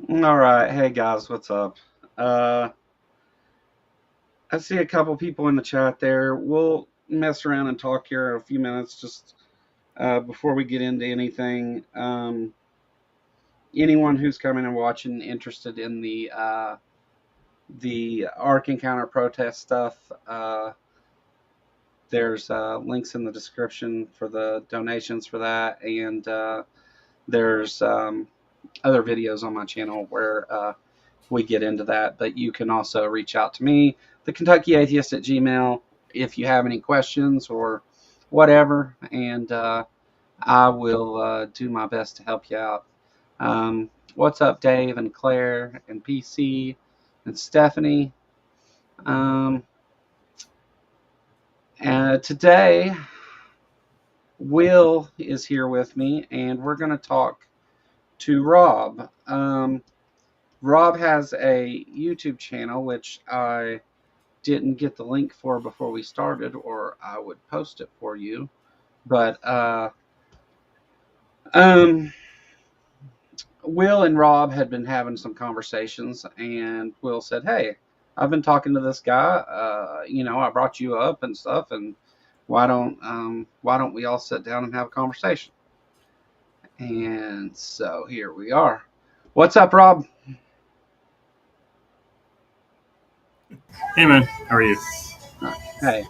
All right. Hey guys, what's up? Uh, I see a couple people in the chat there. We'll mess around and talk here in a few minutes just before we get into anything. Anyone who's coming and watching interested in the Ark Encounter protest stuff, there's links in the description for the donations for that, and there's other videos on my channel where we get into that. But you can also reach out to me, the Kentucky Atheist at Gmail, if you have any questions or whatever, and I will do my best to help you out. What's up, Dave and Claire and PC and Stephanie? Um, Today, Will is here with me, and we're going to talk to Rob. Rob has a YouTube channel, which I didn't get the link for before we started, or I would post it for you. But um, Will and Rob had been having some conversations, and Will said, "Hey, I've been talking to this guy. I brought you up and stuff, and why don't we all sit down and have a conversation?" And so here we are. What's up, Rob? Hey man, how are you? Hey,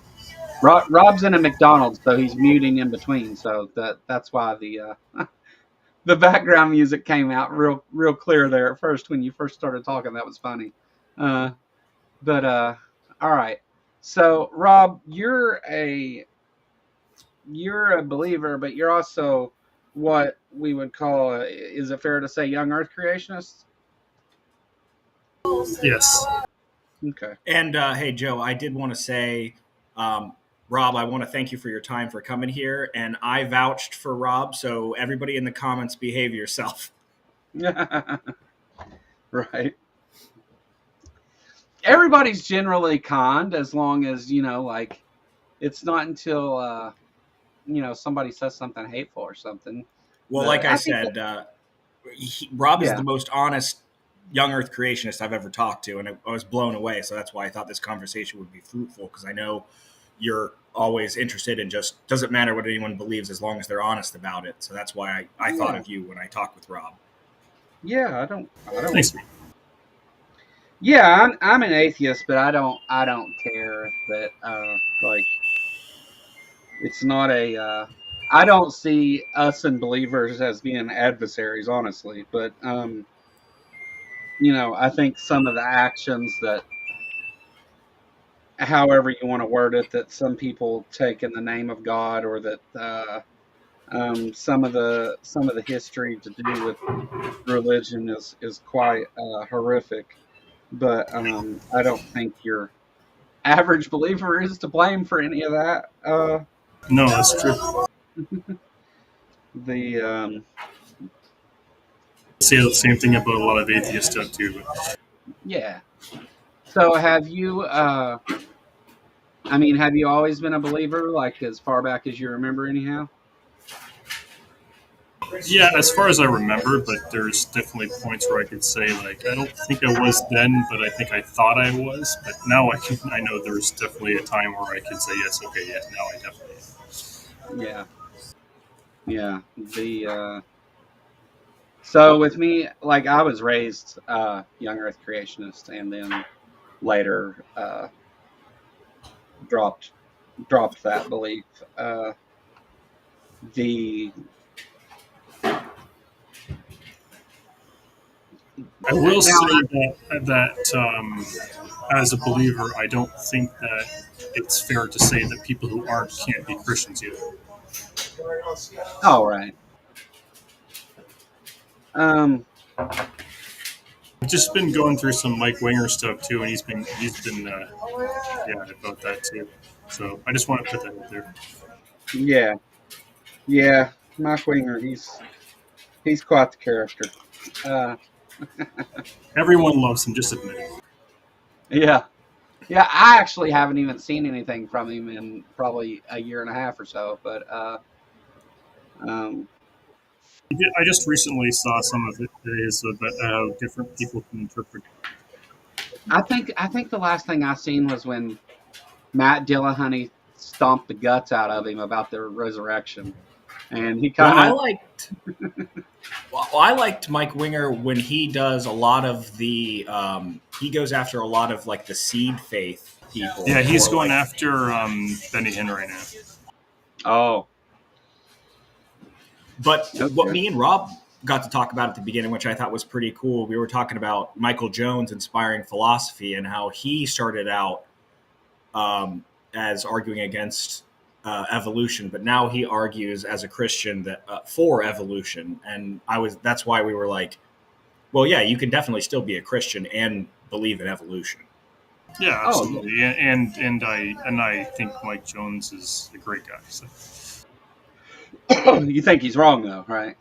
Rob's in a McDonald's, so he's muting in between. So that's why the background music came out real clear there at first when you first started talking. That was funny. Uh, but all right. So Rob, you're a believer, but you're also what we would call, is it fair to say, young Earth creationist? Yes. Okay. And hey, Joe, I did want to say, um, Rob, I want to thank you for your time for coming here. And I vouched for Rob, so everybody in the comments, behave yourself. Right. Everybody's generally conned as long as, like, it's not until, somebody says something hateful or something. Well, But like I think said, Rob is Yeah. the most honest young Earth creationist I've ever talked to, and I was blown away. So that's why I thought this conversation would be fruitful, because I know you're always interested in just doesn't matter what anyone believes as long as they're honest about it. So that's why I thought Yeah. of you when I talked with Rob. Yeah, I don't. Thanks. Yeah, I'm an atheist, but I don't care that like it's not a. I don't see us and believers as being adversaries, honestly. But I think some of the actions that, however you want to word it, that some people take in the name of God, or that some of the history to do with religion is quite horrific. But I don't think your average believer is to blame for any of that. No, that's true. The I say the same thing about a lot of atheist stuff too. Yeah. So have you? Have you always been a believer, like as far back as you remember, anyhow? Yeah, as far as I remember, but there's definitely points where I could say like I don't think I was then, but I think I thought I was. But now I know there's definitely a time where I could say yes, okay, yeah, now I definitely am. Yeah. Yeah. So with me, like, I was raised young Earth creationist, and then later dropped that belief. The I will Now, say that as a believer, I don't think that it's fair to say that people who aren't can't be Christians either. all right. Um, I've just been going through some Mike Winger stuff too, and he's been yeah about that too. So I just want to put that out there. yeah, yeah. Mike Winger, he's quite the character. Uh, Everyone loves him, just admit it. yeah, yeah. I actually haven't even seen anything from him in probably a year and a half or so. But um, I just recently saw some of it is about how different people can interpret. I think the last thing I seen was when Matt Dillahunty stomped the guts out of him about the resurrection, and he Well, kind of I liked Mike Winger when he does a lot of the he goes after a lot of like the seed faith people. Yeah, he's or, going like, after Benny Hinn right now. oh But what okay me and Rob got to talk about at the beginning, which I thought was pretty cool, we were talking about Michael Jones inspiring philosophy and how he started out as arguing against evolution, but now he argues as a Christian that for evolution. And that's why we were like, well, yeah, you can definitely still be a Christian and believe in evolution. Yeah, oh yeah. absolutely. And I think Mike Jones is a great guy. So. You think he's wrong though, right?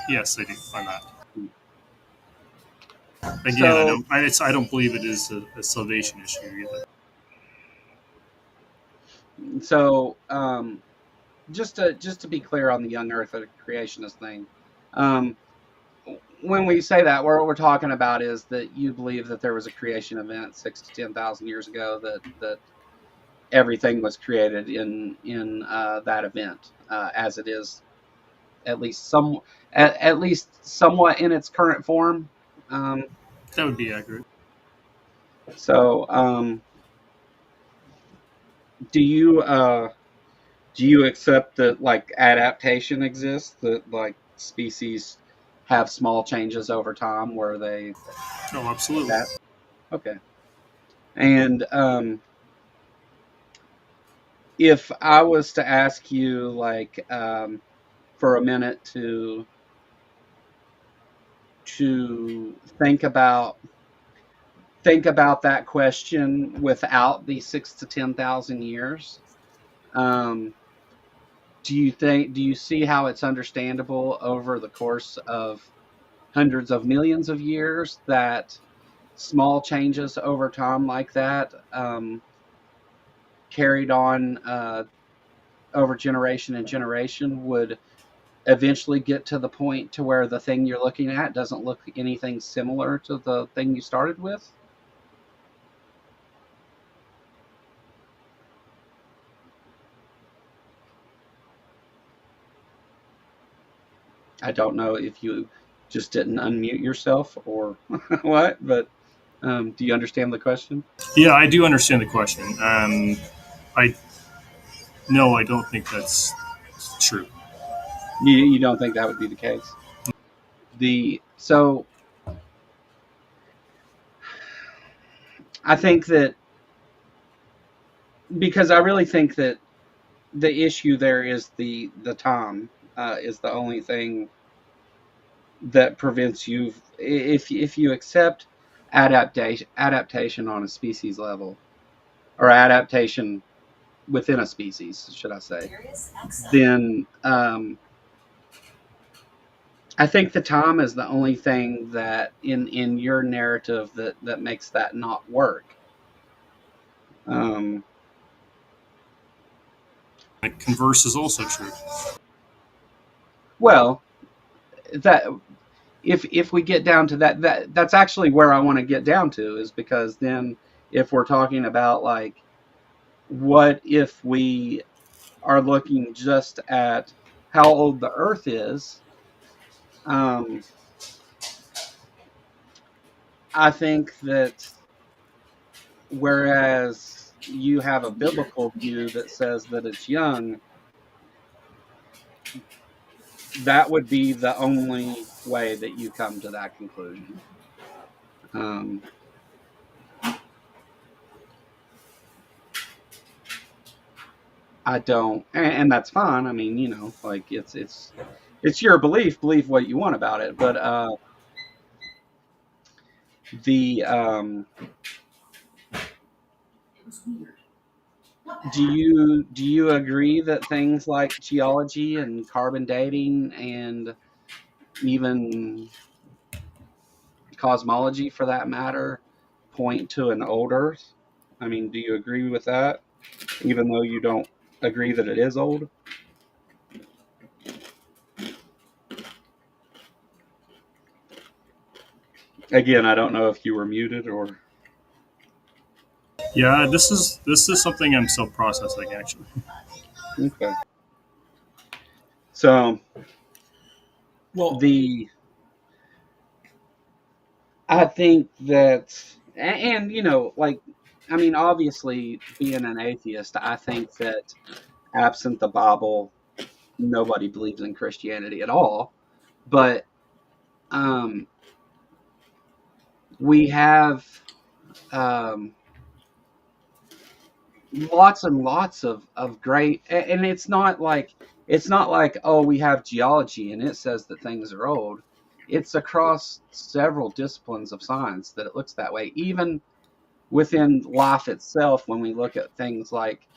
Yes, I do on that. Again, So I don't believe it is a salvation issue either. so just to be clear on the young Earth creationist thing, um, when we say that, what we're talking about is that you believe that there was a creation event 6 to 10,000 years ago, that everything was created in that event, as it is, at least at least somewhat in its current form. Um, That would be accurate. so, do you accept that like adaptation exists? That like species have small changes over time where they Oh, absolutely. adapt? Okay. And if I was to ask you, like, for a minute to think about that question without the 6 to 10,000 years, um, do you see how it's understandable over the course of hundreds of millions of years that small changes over time like that, carried on over generation and generation, would eventually get to the point to where the thing you're looking at doesn't look anything similar to the thing you started with? I don't know if you just didn't unmute yourself or what, but do you understand the question? Yeah, I do understand the question. I No, I don't think that's true. You don't think that would be the case? So I think that, because I really think that the issue there is the time, is the only thing that prevents you, if you accept adaptation on a species level, or adaptation within a species, should I say, then I think the time is the only thing that in your narrative that makes that not work. Um, The converse is also true. well, that if we get down to that's actually where I want to get down to, is because then if we're talking about like, what if we are looking just at how old the Earth is, um, I think that whereas you have a biblical view that says that it's young, that would be the only way that you come to that conclusion. Um, I don't, and that's fine. I mean, like it's your belief. Believe what you want about it, but the do you agree that things like geology and carbon dating and even cosmology, for that matter, point to an old Earth? I mean, do you agree with that, even though you don't agree that it is old? Again, I don't know if you were muted or. Yeah, this is something I'm still processing actually. Okay. So Well, the I think that, and you know, like, I mean, obviously, being an atheist, I think that absent the Bible, nobody believes in Christianity at all. But um, we have um, lots and lots of great, and it's not like, oh, we have geology and it says that things are old. It's across several disciplines of science that it looks that way. Even within life itself, when we look at things like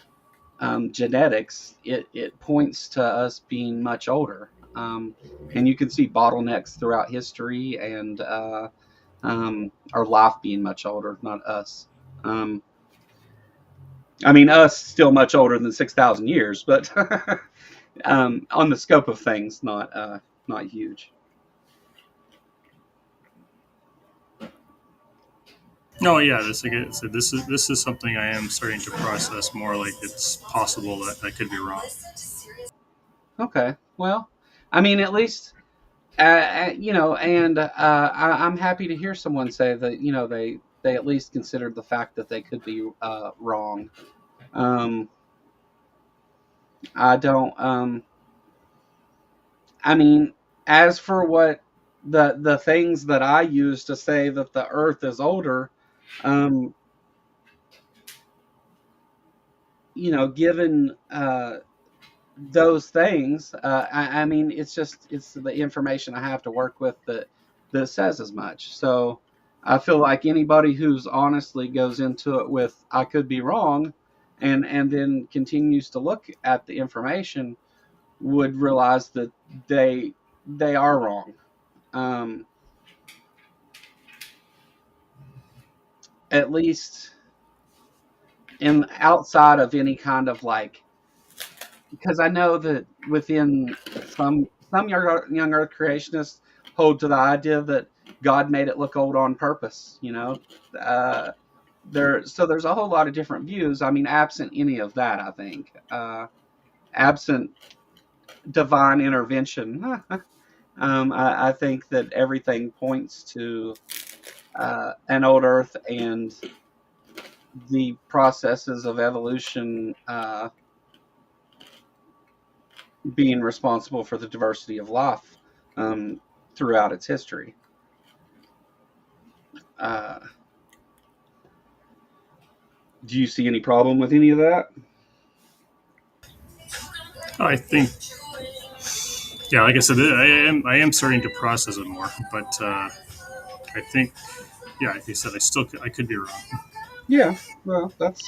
genetics, it points to us being much older. And you can see bottlenecks throughout history, and our life being much older, not us. Um, I mean, us still much older than 6,000 years, but on the scope of things, not huge. No, yeah, this is something I am starting to process more. Like it's possible that I could be wrong. Okay, well, I mean, at least and I'm happy to hear someone say that they at least considered the fact that they could be wrong. Um, I don't. I mean, as for what the things that I use to say that the Earth is older, um, given those things, I mean, it's the information I have to work with that says as much. So I feel like anybody who's honestly goes into it with I could be wrong, and then continues to look at the information would realize that they are wrong. Um, at least in outside of any kind of like, because I know that within some young Earth creationists hold to the idea that God made it look old on purpose. Uh, there's a whole lot of different views. I mean, absent any of that, I think, absent divine intervention, I think that everything points to an old Earth and the processes of evolution being responsible for the diversity of life um, throughout its history. Uh, do you see any problem with any of that? I think, yeah, like I said, I am starting to process it more, but I think, yeah, like I said, I could be wrong. Yeah, well, that's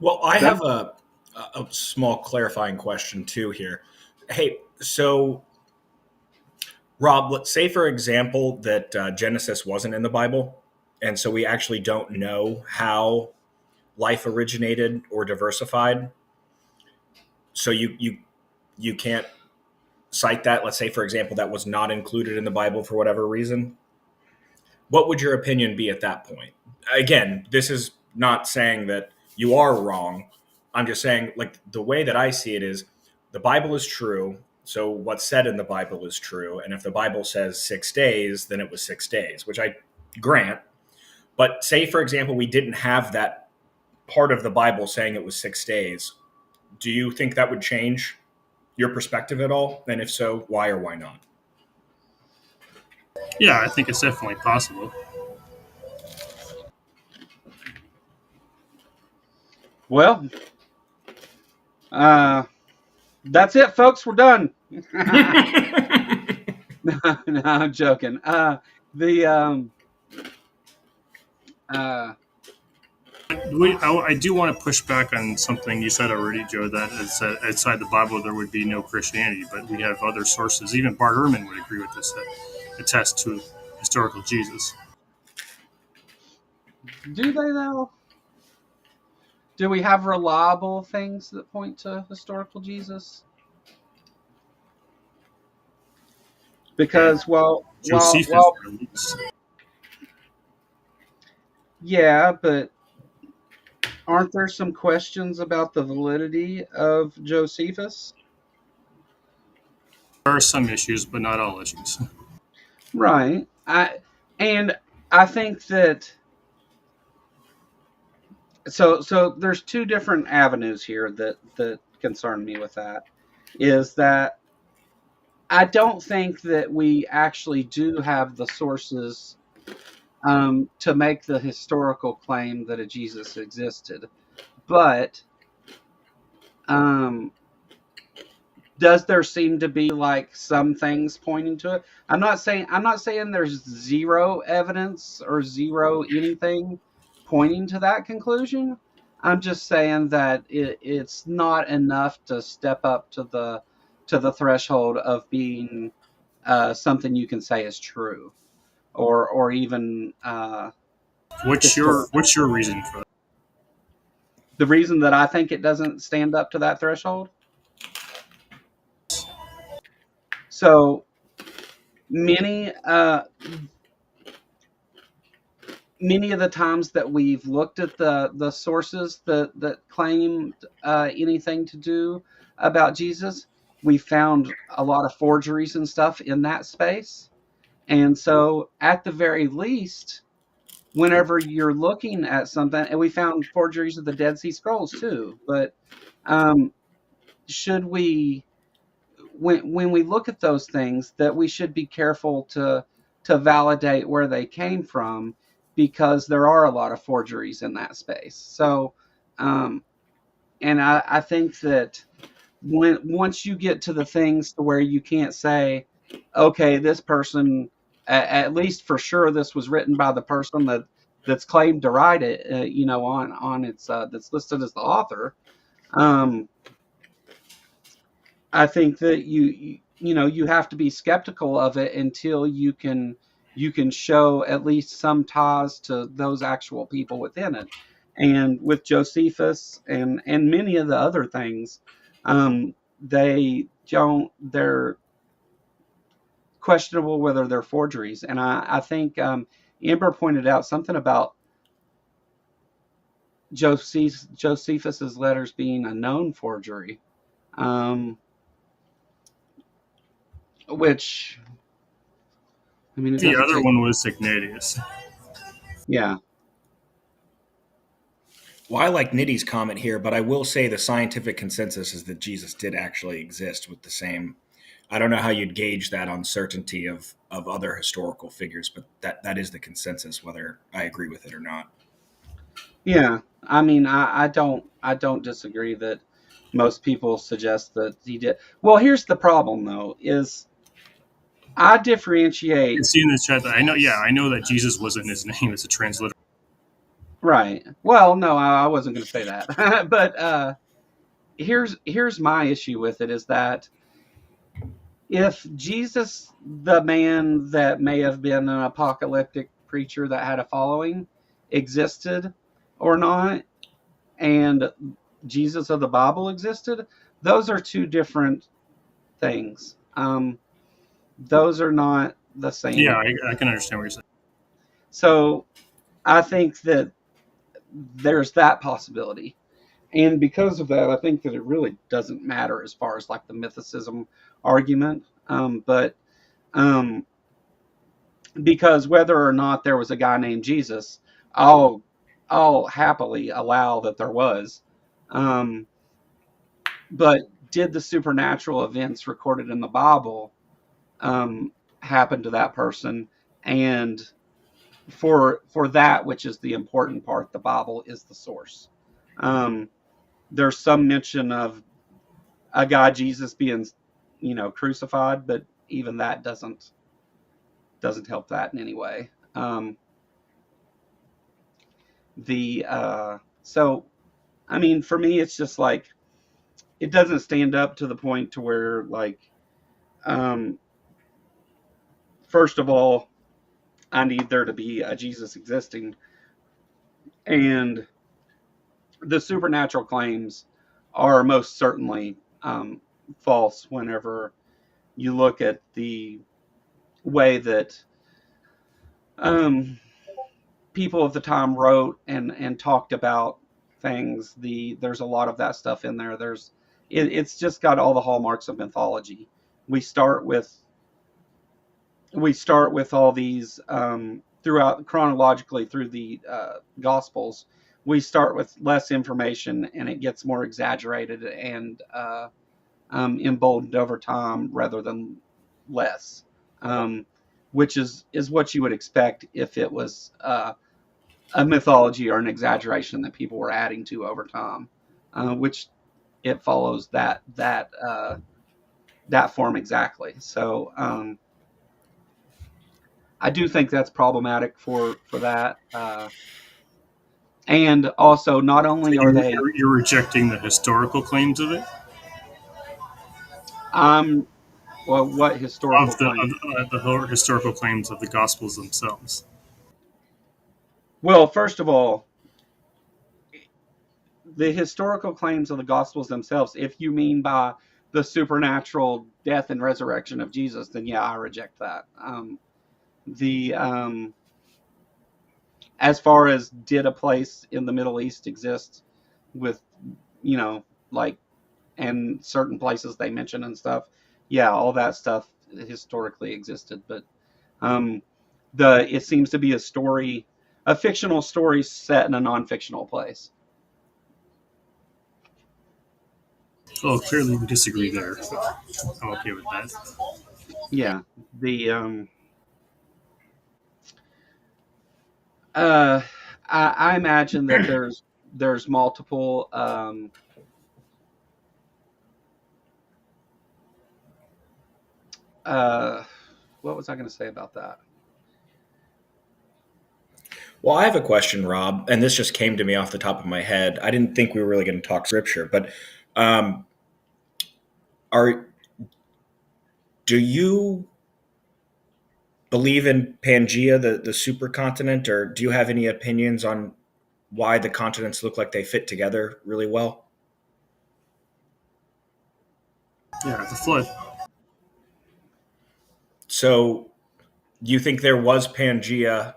well, I that. have a small clarifying question too here. Hey, so Rob, let's say for example that Genesis wasn't in the Bible, and so we actually don't know how life originated or diversified. So you can't cite that. Let's say for example that was not included in the Bible for whatever reason. What would your opinion be at that point? Again, this is not saying that you are wrong. I'm just saying, like, the way that I see it is the Bible is true. So what's said in the Bible is true. And if the Bible says 6 days, then it was 6 days, which I grant. But say, for example, we didn't have that part of the Bible saying it was 6 days. Do you think that would change your perspective at all? And if so, why or why not? Yeah, I think it's definitely possible. Well, uh, that's it, folks. We're done. No, no, I'm joking. The uh, I do want to push back on something you said already, Joe. That is that outside the Bible there would be no Christianity, but we have other sources. Even Bart Ehrman would agree with this. That attest to historical Jesus. do they though? Do we have reliable things that point to historical Jesus? Yeah, Because Josephus at least. yeah, but aren't there some questions about the validity of Josephus? There are some issues, but not all issues. Right. And I think that so there's two different avenues here that concern me with that. Is that I don't think that we actually do have the sources to make the historical claim that a Jesus existed, but um, does there seem to be like some things pointing to it? I'm not saying there's zero evidence or zero anything pointing to that conclusion. I'm just saying that it's not enough to step up to the threshold of being something you can say is true or even historical. What's your reason for that? The reason that I think it doesn't stand up to that threshold. So many many of the times that we've looked at the sources that claimed anything to do about Jesus, we found a lot of forgeries and stuff in that space. And so, at the very least, whenever you're looking at something, and we found forgeries of the Dead Sea Scrolls too, but um, should we when we look at those things that we should be careful to validate where they came from because there are a lot of forgeries in that space. So um, and I think that when once you get to the things to where you can't say, okay, this person at least for sure this was written by the person that's claimed to write it, on its that's listed as the author. um, I think that you have to be skeptical of it until you can show at least some ties to those actual people within it. And with Josephus and many of the other things, they're questionable whether they're forgeries. And I think Amber pointed out something about Josephus's letters being a known forgery, um, which I mean it The doesn't other take. one was Ignatius. Yeah. Well, I like Nitty's comment here, but I will say the scientific consensus is that Jesus did actually exist with the same. I don't know how you'd gauge that uncertainty of other historical figures, but that is the consensus, whether I agree with it or not. Yeah, I mean, I don't disagree that most people suggest that he did. Well, here's the problem though, is I You can differentiate. see in the chat that I know. Yeah, I know that Jesus wasn't his name. It's a transliteration. Right. Well, no, I wasn't going to say that, but here's my issue with it is that if Jesus, the man that may have been an apocalyptic preacher that had a following, existed or not, and Jesus of the Bible existed, those are two different things. Those are not the Yeah, same. I can understand what you're saying. So I think that there's that possibility. And because of that, I think that it really doesn't matter as far as like the mythicism argument. But um, because whether or not there was a guy named Jesus, I'll I'll happily allow that there was. Um, but did the supernatural events recorded in the Bible um, happen to that person? And for that, which is the important part, the Bible is the source. Um, there's some mention of a guy Jesus being, crucified, but even that doesn't help that in any way. The so I mean, for me, it's just like it doesn't stand up to the point to where like, um, first of all, I need there to be a Jesus existing, and the supernatural claims are most certainly false whenever you look at the way that um, people at the time wrote and talked about things. There's a lot of that stuff in there. It's just got all the hallmarks of mythology. We start with all these throughout chronologically through the Gospels. We start with less information, and it gets more exaggerated and emboldened over time rather than less, um, which is what you would expect if it was a mythology or an exaggeration that people were adding to over time, which it follows that form exactly. So I do think that's problematic for that. And also, not So only are they, you're rejecting the historical claims of it, um, well, what historical claim? of the historical claims of the Gospels themselves. Well, first of all, the historical claims of the Gospels themselves, if you mean by the supernatural death and resurrection of Jesus, then yeah, I reject that. The As far as did a place in the Middle East exist with, you know, like, and certain places they mention and stuff, yeah, all that stuff historically existed, but um, it seems to be a fictional story set in a non-fictional place. Well, clearly we disagree there. So I'm okay with that. Yeah, the uh, I imagine that there's multiple uh, what was I going to say about that? Well, I have a question, Rob, and this just came to me off the top of my head. I didn't think we were really going to talk scripture, but um, are do you believe in Pangea, the supercontinent, or do you have any opinions on why the continents look like they fit together really well? Yeah, the flood. So you think there was Pangea,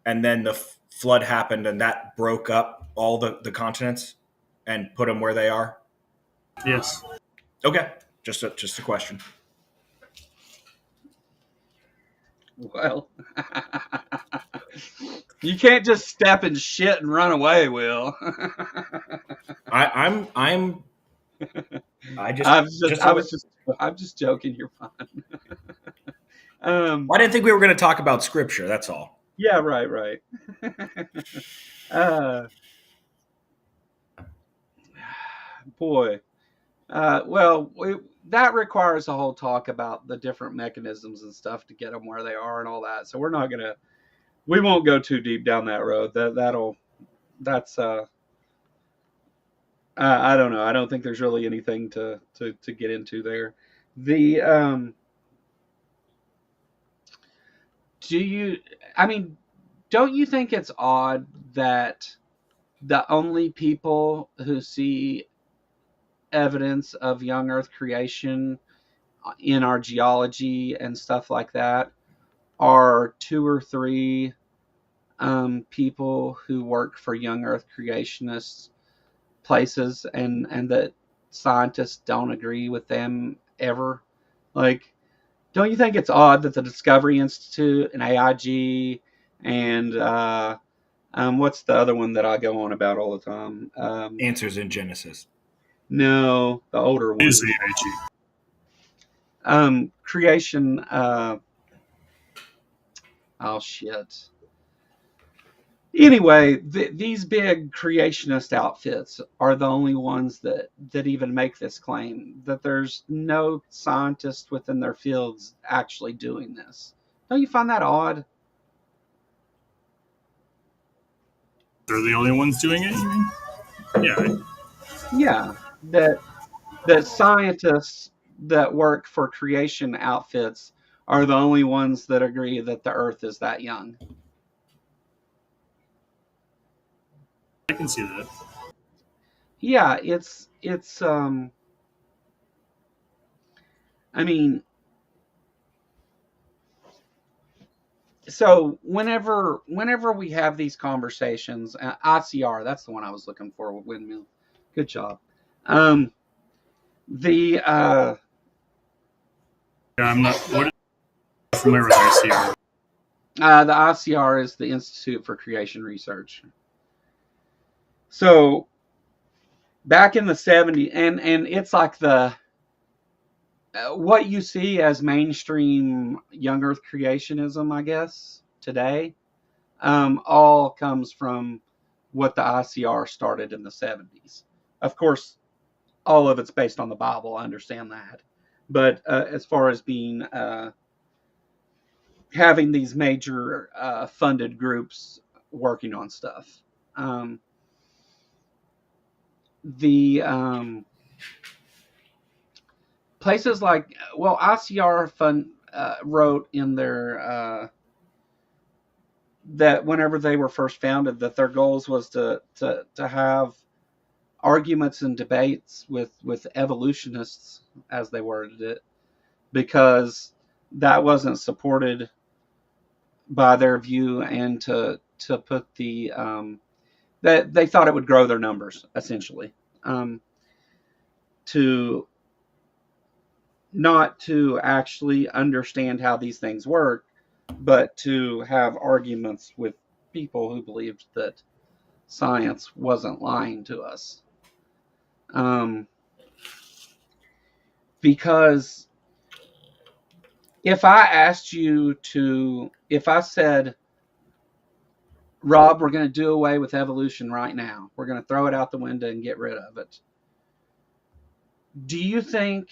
and then the flood happened, and that broke up all the continents and put them where they are? Yes. Okay, just a question. Well, you can't just step in shit and run away, Will. I'm I just I'm just joking. You're fine. I didn't think we were going to talk about scripture. That's all. Yeah, right. uh, boy, well, that requires a whole talk about the different mechanisms and stuff to get them where they are and all that. So we won't go too deep down that road. That's I don't know. I don't think there's really anything to get into there. The do you? I mean, don't you think it's odd that the only people who see evidence of young Earth creation in our geology and stuff like that are two or three people who work for young Earth creationists places, and that scientists don't agree with them ever? Like, don't you think it's odd that the Discovery Institute and AIG and what's the other one that I go on about all the time? Answers in Genesis. No, the older one. Is AIG. Creation. Oh shit. Anyway, these big creationist outfits are the only ones that even make this claim that there's no scientists within their fields actually doing this. Don't you find that odd? They're the only ones doing it, you mean? Yeah. Yeah, that scientists that work for creation outfits are the only ones that agree that the Earth is that young. I can see that. Yeah, I mean, So whenever we have these conversations, ICR, that's the one I was looking for, windmill. Good job. Um, the Yeah, I'm not familiar with ICR. the ICR is the Institute for Creation Research. So back in the 70s, and it's like the what you see as mainstream young Earth creationism, I guess today, all comes from what the ICR started in the 70s. Of course, all of it's based on the Bible. I understand that, but as far as being having these major funded groups working on stuff, um, the places like ICR wrote in their that whenever they were first founded, that their goals was to have arguments and debates with evolutionists, as they worded it, because that wasn't supported by their view, and to put the that they thought it would grow their numbers, essentially, to not to actually understand how these things work, but to have arguments with people who believed that science wasn't lying to us. Um, because if I said, Rob, we're going to do away with evolution right now, we're going to throw it out the window and get rid of it. Do you think,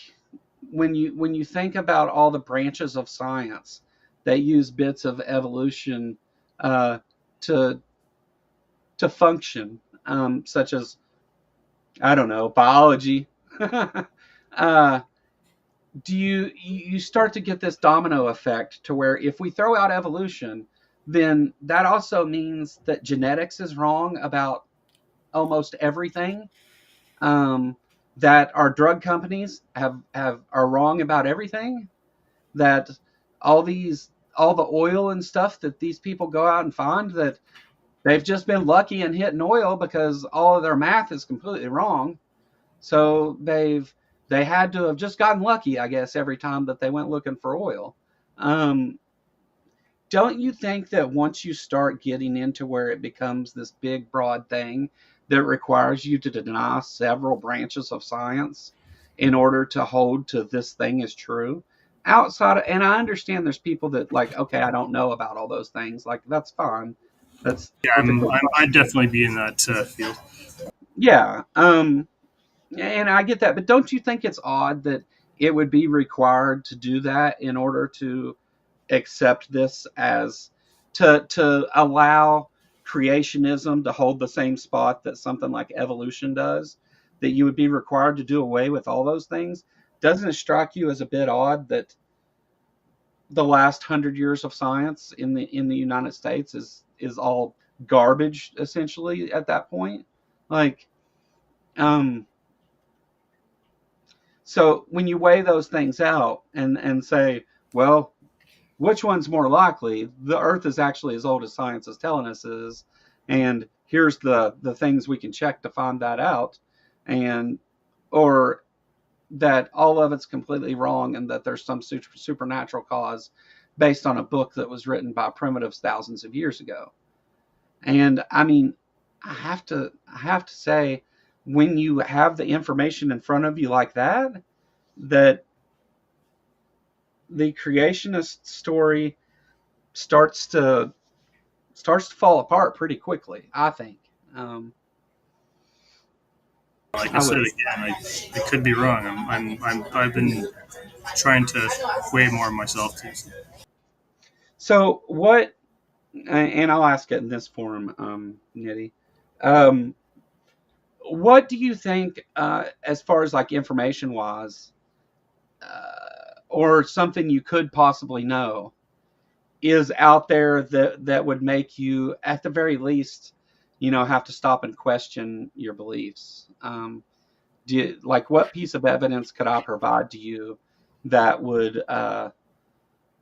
when you think about all the branches of science that use bits of evolution uh, to function, such as, I don't know, biology, uh, do you start to get this domino effect to where if we throw out evolution, then that also means that genetics is wrong about almost everything, um, that our drug companies are wrong about everything, that all the oil and stuff that these people go out and find, that they've just been lucky and hitting oil because all of their math is completely wrong. So they had to have just gotten lucky, I guess, every time that they went looking for oil. Um, don't you think that once you start getting into where it becomes this big, broad thing that requires you to deny several branches of science in order to hold to this thing as true? Outside of, and I understand there's people that like, okay, I don't know about all those things. Like, that's fine. That's Yeah, perfectly I'd fine. definitely be in that field. Yeah. And I get that, but don't you think it's odd that it would be required to do that in order to accept this as to allow creationism to hold the same spot that something like evolution does? That you would be required to do away with all those things? Doesn't it strike you as a bit odd that the last 100 years of science in the United States is all garbage, essentially, at that point? Like, um, so when you weigh those things out and say, well, which one's more likely? The Earth is actually as old as science is telling us is, and here's the things we can check to find that out, and or that all of it's completely wrong and that there's some supernatural cause based on a book that was written by primitives thousands of years ago. And I mean, I have to say, when you have the information in front of you like that, that the creationist story starts to fall apart pretty quickly, I think. Like I I said would. again, I could be wrong. I've been trying to weigh more myself too. So what? And I'll ask it in this form, Nitty. Um, what do you think, as far as like information wise, or something you could possibly know, is out there that would make you, at the very least, have to stop and question your beliefs? Like, what piece of evidence could I provide to you that would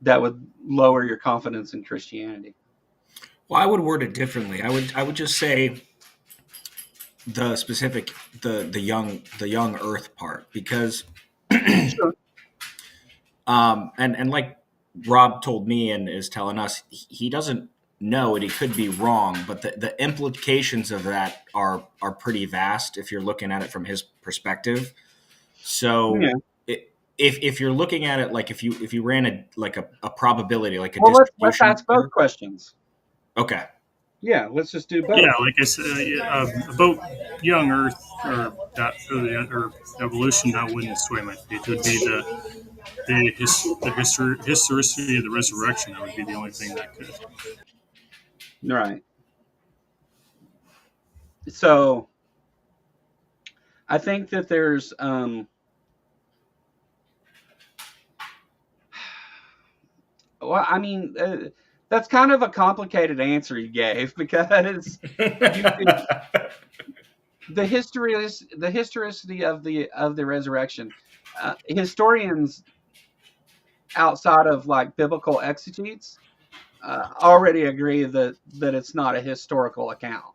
that would lower your confidence in Christianity. Well, I would word it differently. I would just say the specific the young Earth part, because Sure. and like Rob told me and is telling us, he doesn't know it. He could be wrong, but the implications of that are pretty vast if you're looking at it from his perspective. Yeah. So if you're looking at it like if you ran a probability, like a Well, let's distribution ask both curve. questions. Okay. Yeah, let's just do Yeah, both. like I said, about young Earth or evolution, that wouldn't sway my faith. It would be the historicity of the resurrection. That would be the only thing that could. Right. So I think that there's well, I mean, that's kind of a complicated answer you gave because you could the historicity of the resurrection. Historians outside of like biblical exegetes already agree that it's not a historical account.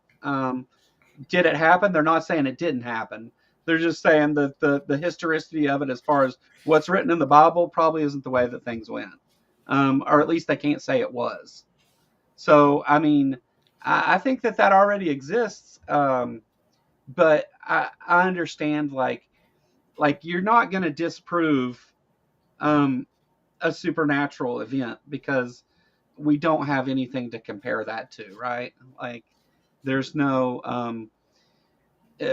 Did it happen? They're not saying it didn't happen. They're just saying that the historicity of it, as far as what's written in the Bible, probably isn't the way that things went, or at least they can't say it was. So, I mean, I think that that already exists, but I understand like you're not going to disprove um, a supernatural event because we don't have anything to compare that to, right? Like, there's no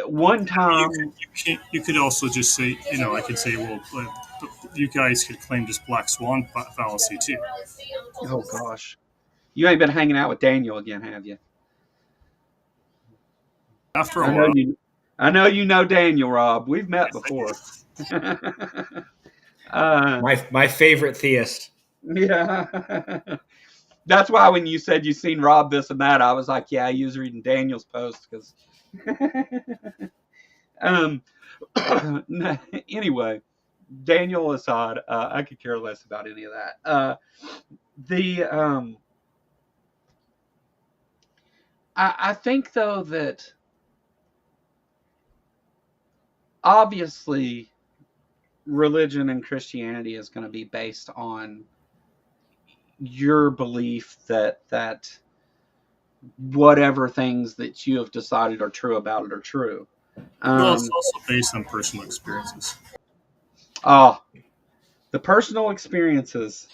one time. You could also just say, I could say, well, you guys could claim this black swan fallacy too. Oh gosh, you ain't been hanging out with Daniel again, have you? After I a know while, you. I know you know Daniel, Rob. We've met before. uh, My favorite theist. yeah. That's why when you said you seen Rob this and that, I was like, yeah, he was reading Daniel's post because. um. Anyway, Daniel aside, I could care less about any of that. The I think though that obviously religion and Christianity is going to be based on your belief that whatever things that you have decided are true about it are true. well, it's Um, also based on personal experiences. oh, the personal experiences.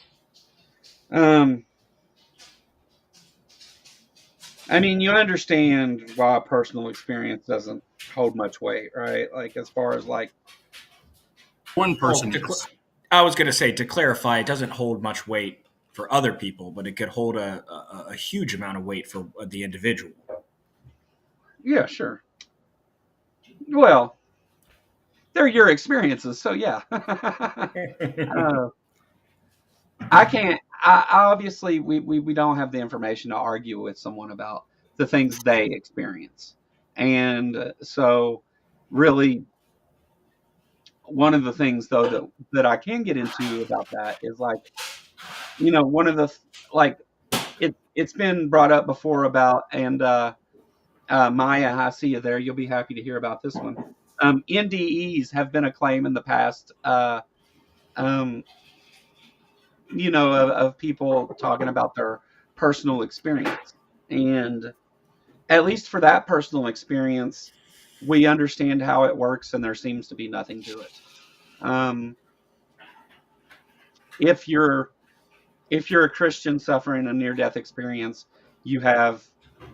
Um, I mean, you understand why personal experience doesn't hold much weight, right? Like as far as like, One Well, person is. I was going to say, to clarify, it doesn't hold much weight for other people, but it could hold a huge amount of weight for the individual. yeah, sure. Well, they're your experiences, so yeah. uh, I can't. Obviously, we don't have the information to argue with someone about the things they experience, and so really, one of the things though that I can get into about that is like, one of the like it's been brought up before about and Maya, I see you there. You'll be happy to hear about this one. NDEs have been a claim in the past. Um, of people talking about their personal experience. And at least for that personal experience, we understand how it works and there seems to be nothing to it. Um, if you're if you're a Christian suffering a near death experience, you have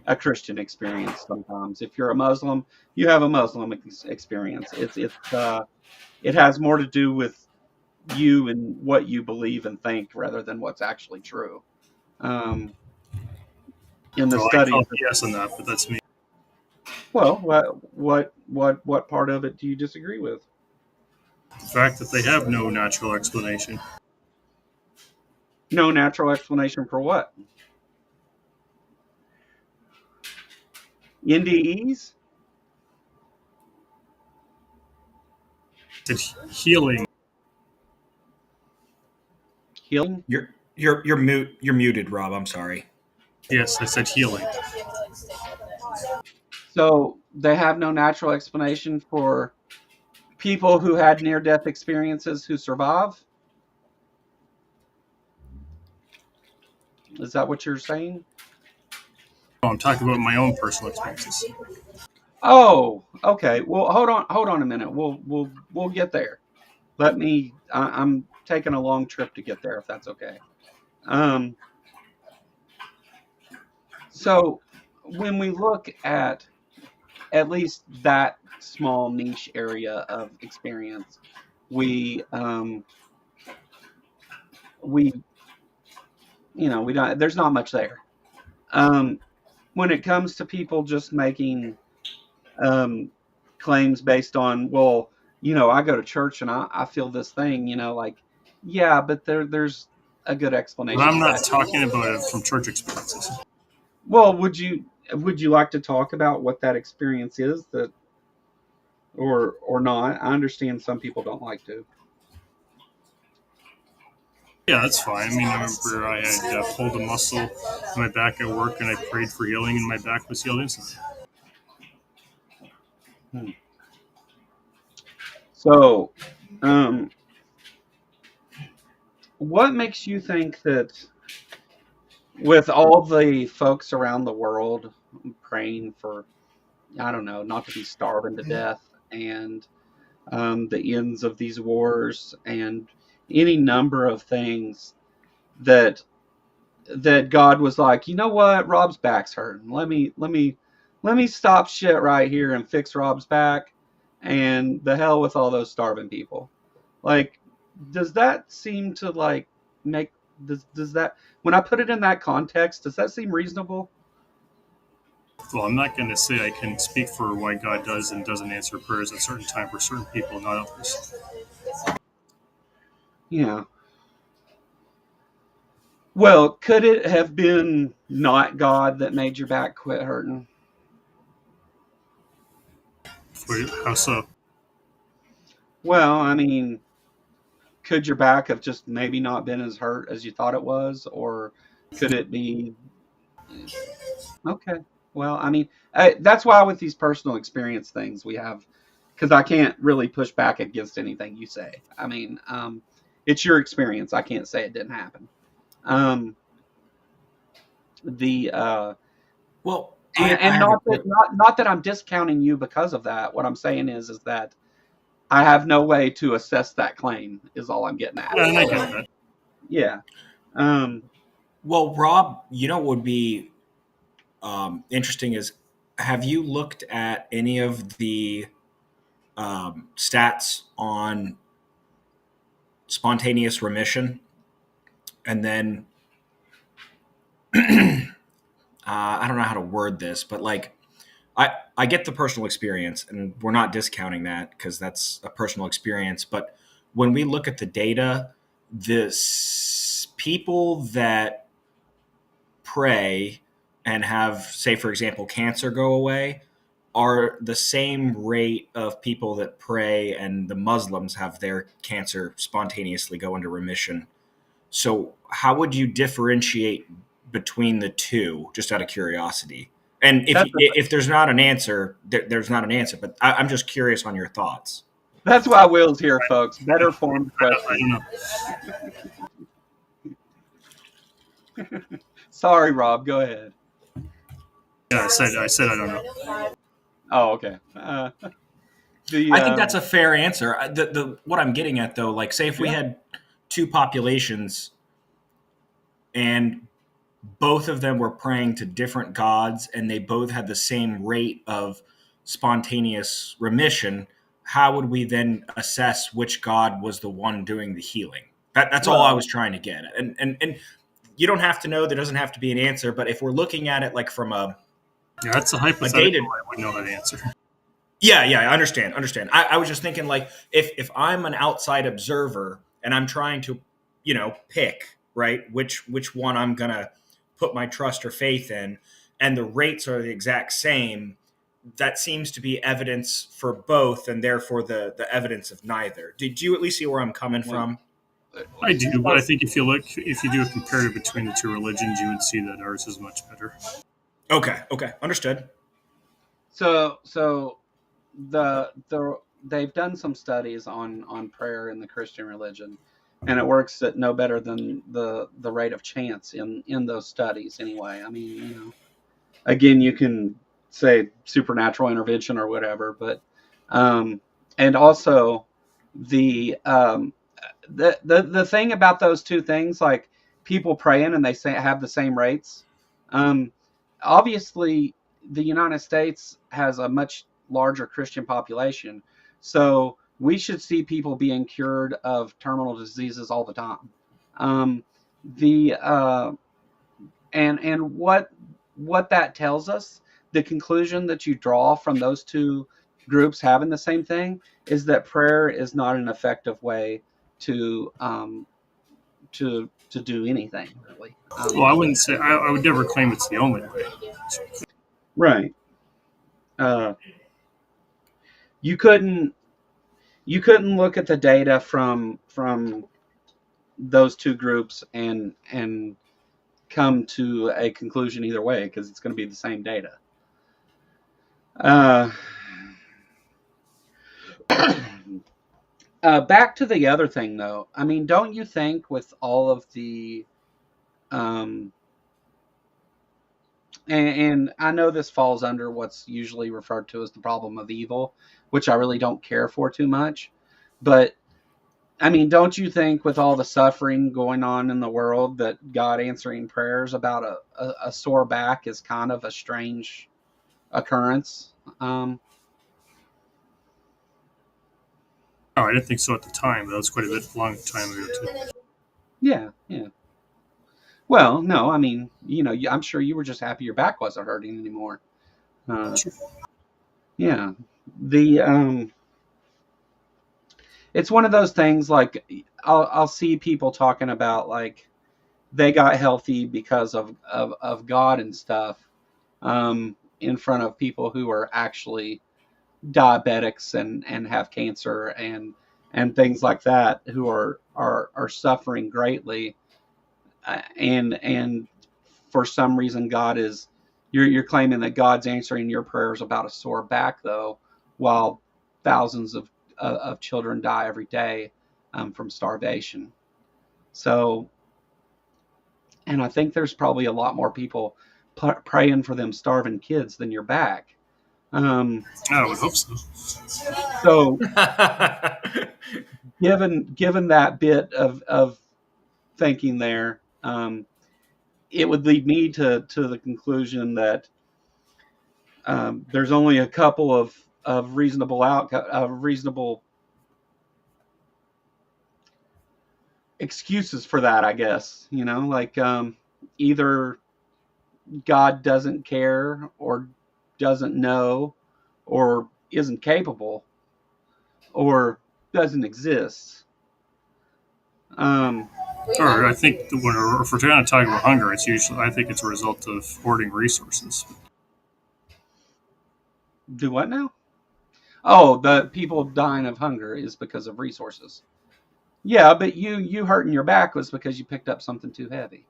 a Christian experience sometimes. If you're a Muslim, you have a Muslim experience. It has more to do with you and what you believe and think rather than what's actually true. Um, in the Well, I studies. call yes on that, but that's me. Well, what part of it do you disagree with? The fact that they have no natural explanation. No natural explanation for what? NDEs? That healing Healing? You're You're muted, Rob. I'm sorry. Yes, I said healing. So they have no natural explanation for people who had near-death experiences who survive? Is that what you're saying? Oh, I'm talking about my own personal experiences. Oh, okay. Well, hold on a minute. We'll get there. I'm taking a long trip to get there, if that's okay. So when we look at least that small niche area of experience, we we we don't. There's not much there. Um, when it comes to people just making um, claims based on, well, I go to church and I feel this thing, like, yeah, but there's a good But explanation I'm for not that. talking about it from church experiences. Well, would you like to talk about what that experience is, that or not? I understand some people don't like to. Yeah, that's fine. I mean, I remember I had pulled a muscle in my back at work, and I prayed for healing, and my back was healed instantly. Hmm. So, um, what makes you think that with all the folks around the world praying for, I don't know, not to be starving to death, and the ends of these wars, and any number of things that God was like, you know what, Rob's back's hurting. Let me stop shit right here and fix Rob's back, and the hell with all those starving people. Like, does that seem to like make does that, when I put it in that context, does that seem reasonable? Well, I'm not going to say I can speak for why God does and doesn't answer prayers at certain time for certain people, not others. Yeah. Well, could it have been not God that made your back quit hurting? How so? Well, I mean, could your back have just maybe not been as hurt as you thought it was, or could it be? Okay. Well, I mean, that's why with these personal experience things we have, because I can't really push back against anything you say. I mean, it's your experience. I can't say it didn't happen. Um, the Well, I and have a not that I'm discounting you because of that. What I'm saying is that I have no way to assess that claim. Is all I'm getting at. Yeah, and I get So that. yeah. Um, well, Rob. What would be interesting is, have you looked at any of the stats on spontaneous remission, and then I don't know how to word this, but like I get the personal experience, and we're not discounting that because that's a personal experience. But when we look at the data, people that pray and have, say, for example, cancer go away, are the same rate of people that pray and the Muslims have their cancer spontaneously go into remission. So, how would you differentiate between the two, just out of curiosity? And that's if there's not an answer, there's not an answer. But I'm just curious on your thoughts. that's why Will's here, folks. Better formed I don't questions. know. Sorry, Rob. Go ahead. Yeah, I said I don't know. Oh, okay. The I think that's a fair answer. The what I'm getting at, though, like, say if we Yeah. had two populations and both of them were praying to different gods and they both had the same rate of spontaneous remission, how would we then assess which god was the one doing the healing? That's all I was Well, trying to get at. And you don't have to know, there doesn't have to be an answer, but if we're looking at it like from Yeah, that's a a hypothetical. dated. I would know that answer. Yeah, I understand. I was just thinking, like, if I'm an outside observer and I'm trying to, pick, right, which one I'm gonna put my trust or faith in, and the rates are the exact same, that seems to be evidence for both, and therefore the evidence of neither. Did you at least see where I'm coming well, from? I do, but I think if you do a comparative between the two religions, you would see that ours is much better. Okay, understood. So they've done some studies on prayer in the Christian religion, and it works at no better than the rate of chance in those studies. Anyway, I mean, again, you can say supernatural intervention or whatever, but and also the the thing about those two things, like people praying and they say have the same rates. Um, Obviously, the United States has a much larger Christian population, so we should see people being cured of terminal diseases all the time. Um, the and what that tells us, the conclusion that you draw from those two groups having the same thing, is that prayer is not an effective way to to do anything really. Well, I wouldn't say I would never claim it's the only way. Right. Uh, you couldn't look at the data from those two groups and come to a conclusion either way, because it's going to be the same data. Uh, Back to the other thing, though. I mean, don't you think with all of the um, and I know this falls under what's usually referred to as the problem of evil, which I really don't care for too much, but I mean, don't you think with all the suffering going on in the world that God answering prayers about a sore back is kind of a strange occurrence? No, I didn't think so at the time. That was quite a bit long time ago too. Yeah. Well, no, I mean, I'm sure you were just happy your back wasn't hurting anymore. Sure. Yeah. The It's one of those things, like I'll see people talking about like they got healthy because of God and stuff, in front of people who are actually diabetics and have cancer and things like that, who are suffering greatly, and for some reason God is you're claiming that God's answering your prayers about a sore back, though, while thousands of children die every day from starvation. So, and I think there's probably a lot more people praying for them starving kids than your back. I would hope so. So, given that bit of thinking there, it would lead me to the conclusion that there's only a couple of reasonable excuses for that, I guess. Like either God doesn't care, or doesn't know, or isn't capable, or doesn't exist. Or I think if we're trying to talk about hunger, I think it's a result of hoarding resources. Do what now? Oh, the people dying of hunger is because of resources. Yeah, but you hurting your back was because you picked up something too heavy.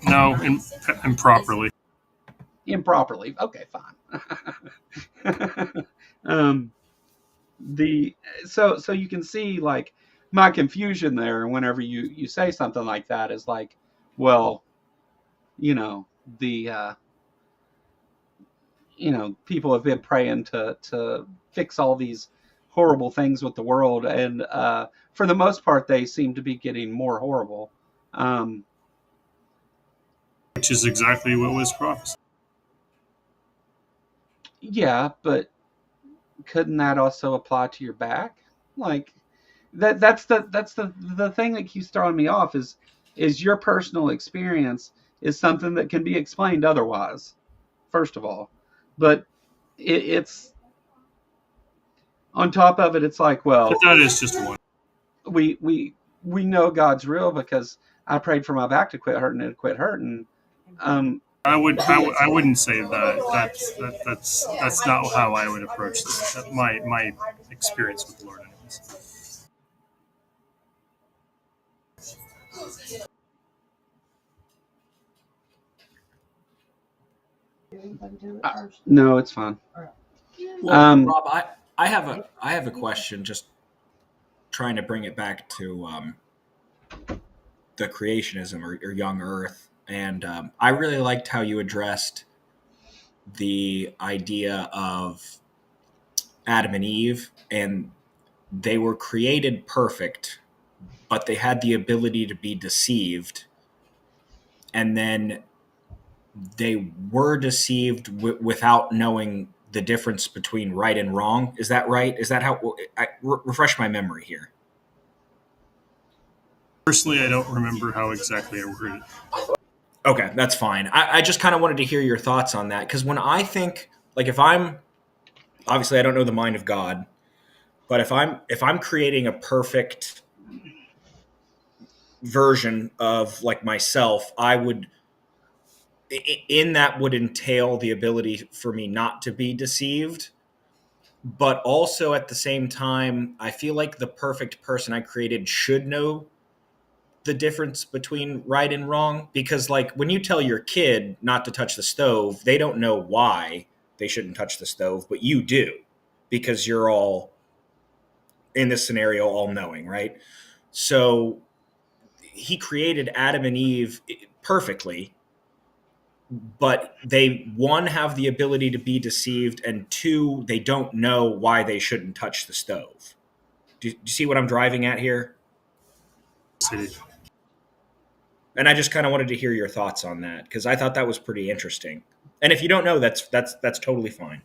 No, improperly. Improperly. Okay, fine. So you can see, like, my confusion there whenever you say something like that is like, well, the people have been praying to fix all these horrible things with the world, and for the most part they seem to be getting more horrible. Which is exactly what was prophesied. Yeah, but couldn't that also apply to your back? Like, that's the thing that keeps throwing me off is your personal experience is something that can be explained otherwise, first of all. But it's on top of it, it's like, well, But that is just one. we know God's real because I prayed for my back to quit hurting, and it quit hurting. I wouldn't say that. That's not how I would approach this. My experience with the Lord, anyways. No, it's fine. Well, Rob, I have a question. Just trying to bring it back to the creationism or young Earth, and I really liked how you addressed the idea of Adam and Eve, and they were created perfect, but they had the ability to be deceived, and then they were deceived without knowing the difference between right and wrong. Is that right? Is that how? Refresh my memory here. Personally, I don't remember how exactly I worded it. Okay, that's fine. I just kind of wanted to hear your thoughts on that, because when I think, like, if I'm obviously I don't know the mind of God, but if I'm creating a perfect version of like myself, I would in that would entail the ability for me not to be deceived, but also at the same time, I feel like the perfect person I created should know the difference between right and wrong, because like when you tell your kid not to touch the stove, they don't know why they shouldn't touch the stove, but you do, because you're all in this scenario all knowing, right? So he created Adam and Eve perfectly, but they, one, have the ability to be deceived, and two, they don't know why they shouldn't touch the stove. Do you see what I'm driving at here? And I just kind of wanted to hear your thoughts on that, because I thought that was pretty interesting. And if you don't know, that's totally fine.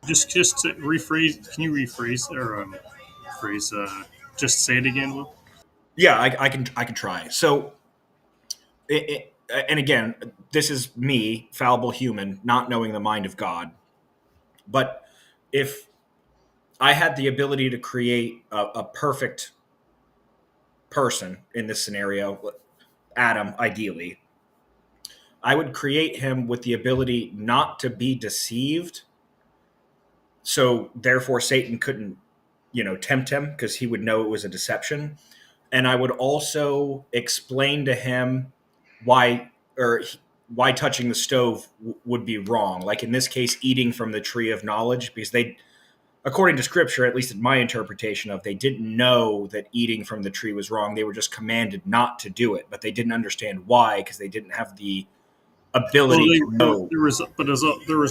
Just to rephrase. Can you rephrase or phrase? Just say it again, Will. Yeah, I can try. So, and again, this is me, fallible human, not knowing the mind of God. But if I had the ability to create a perfect person in this scenario, Adam, ideally, I would create him with the ability not to be deceived. So therefore Satan couldn't, tempt him, because he would know it was a deception. And I would also explain to him why touching the stove would be wrong. Like in this case, eating from the tree of knowledge, because they, according to scripture, at least in my interpretation of, they didn't know that eating from the tree was wrong. They were just commanded not to do it, but they didn't understand why, because they didn't have the ability to know. There was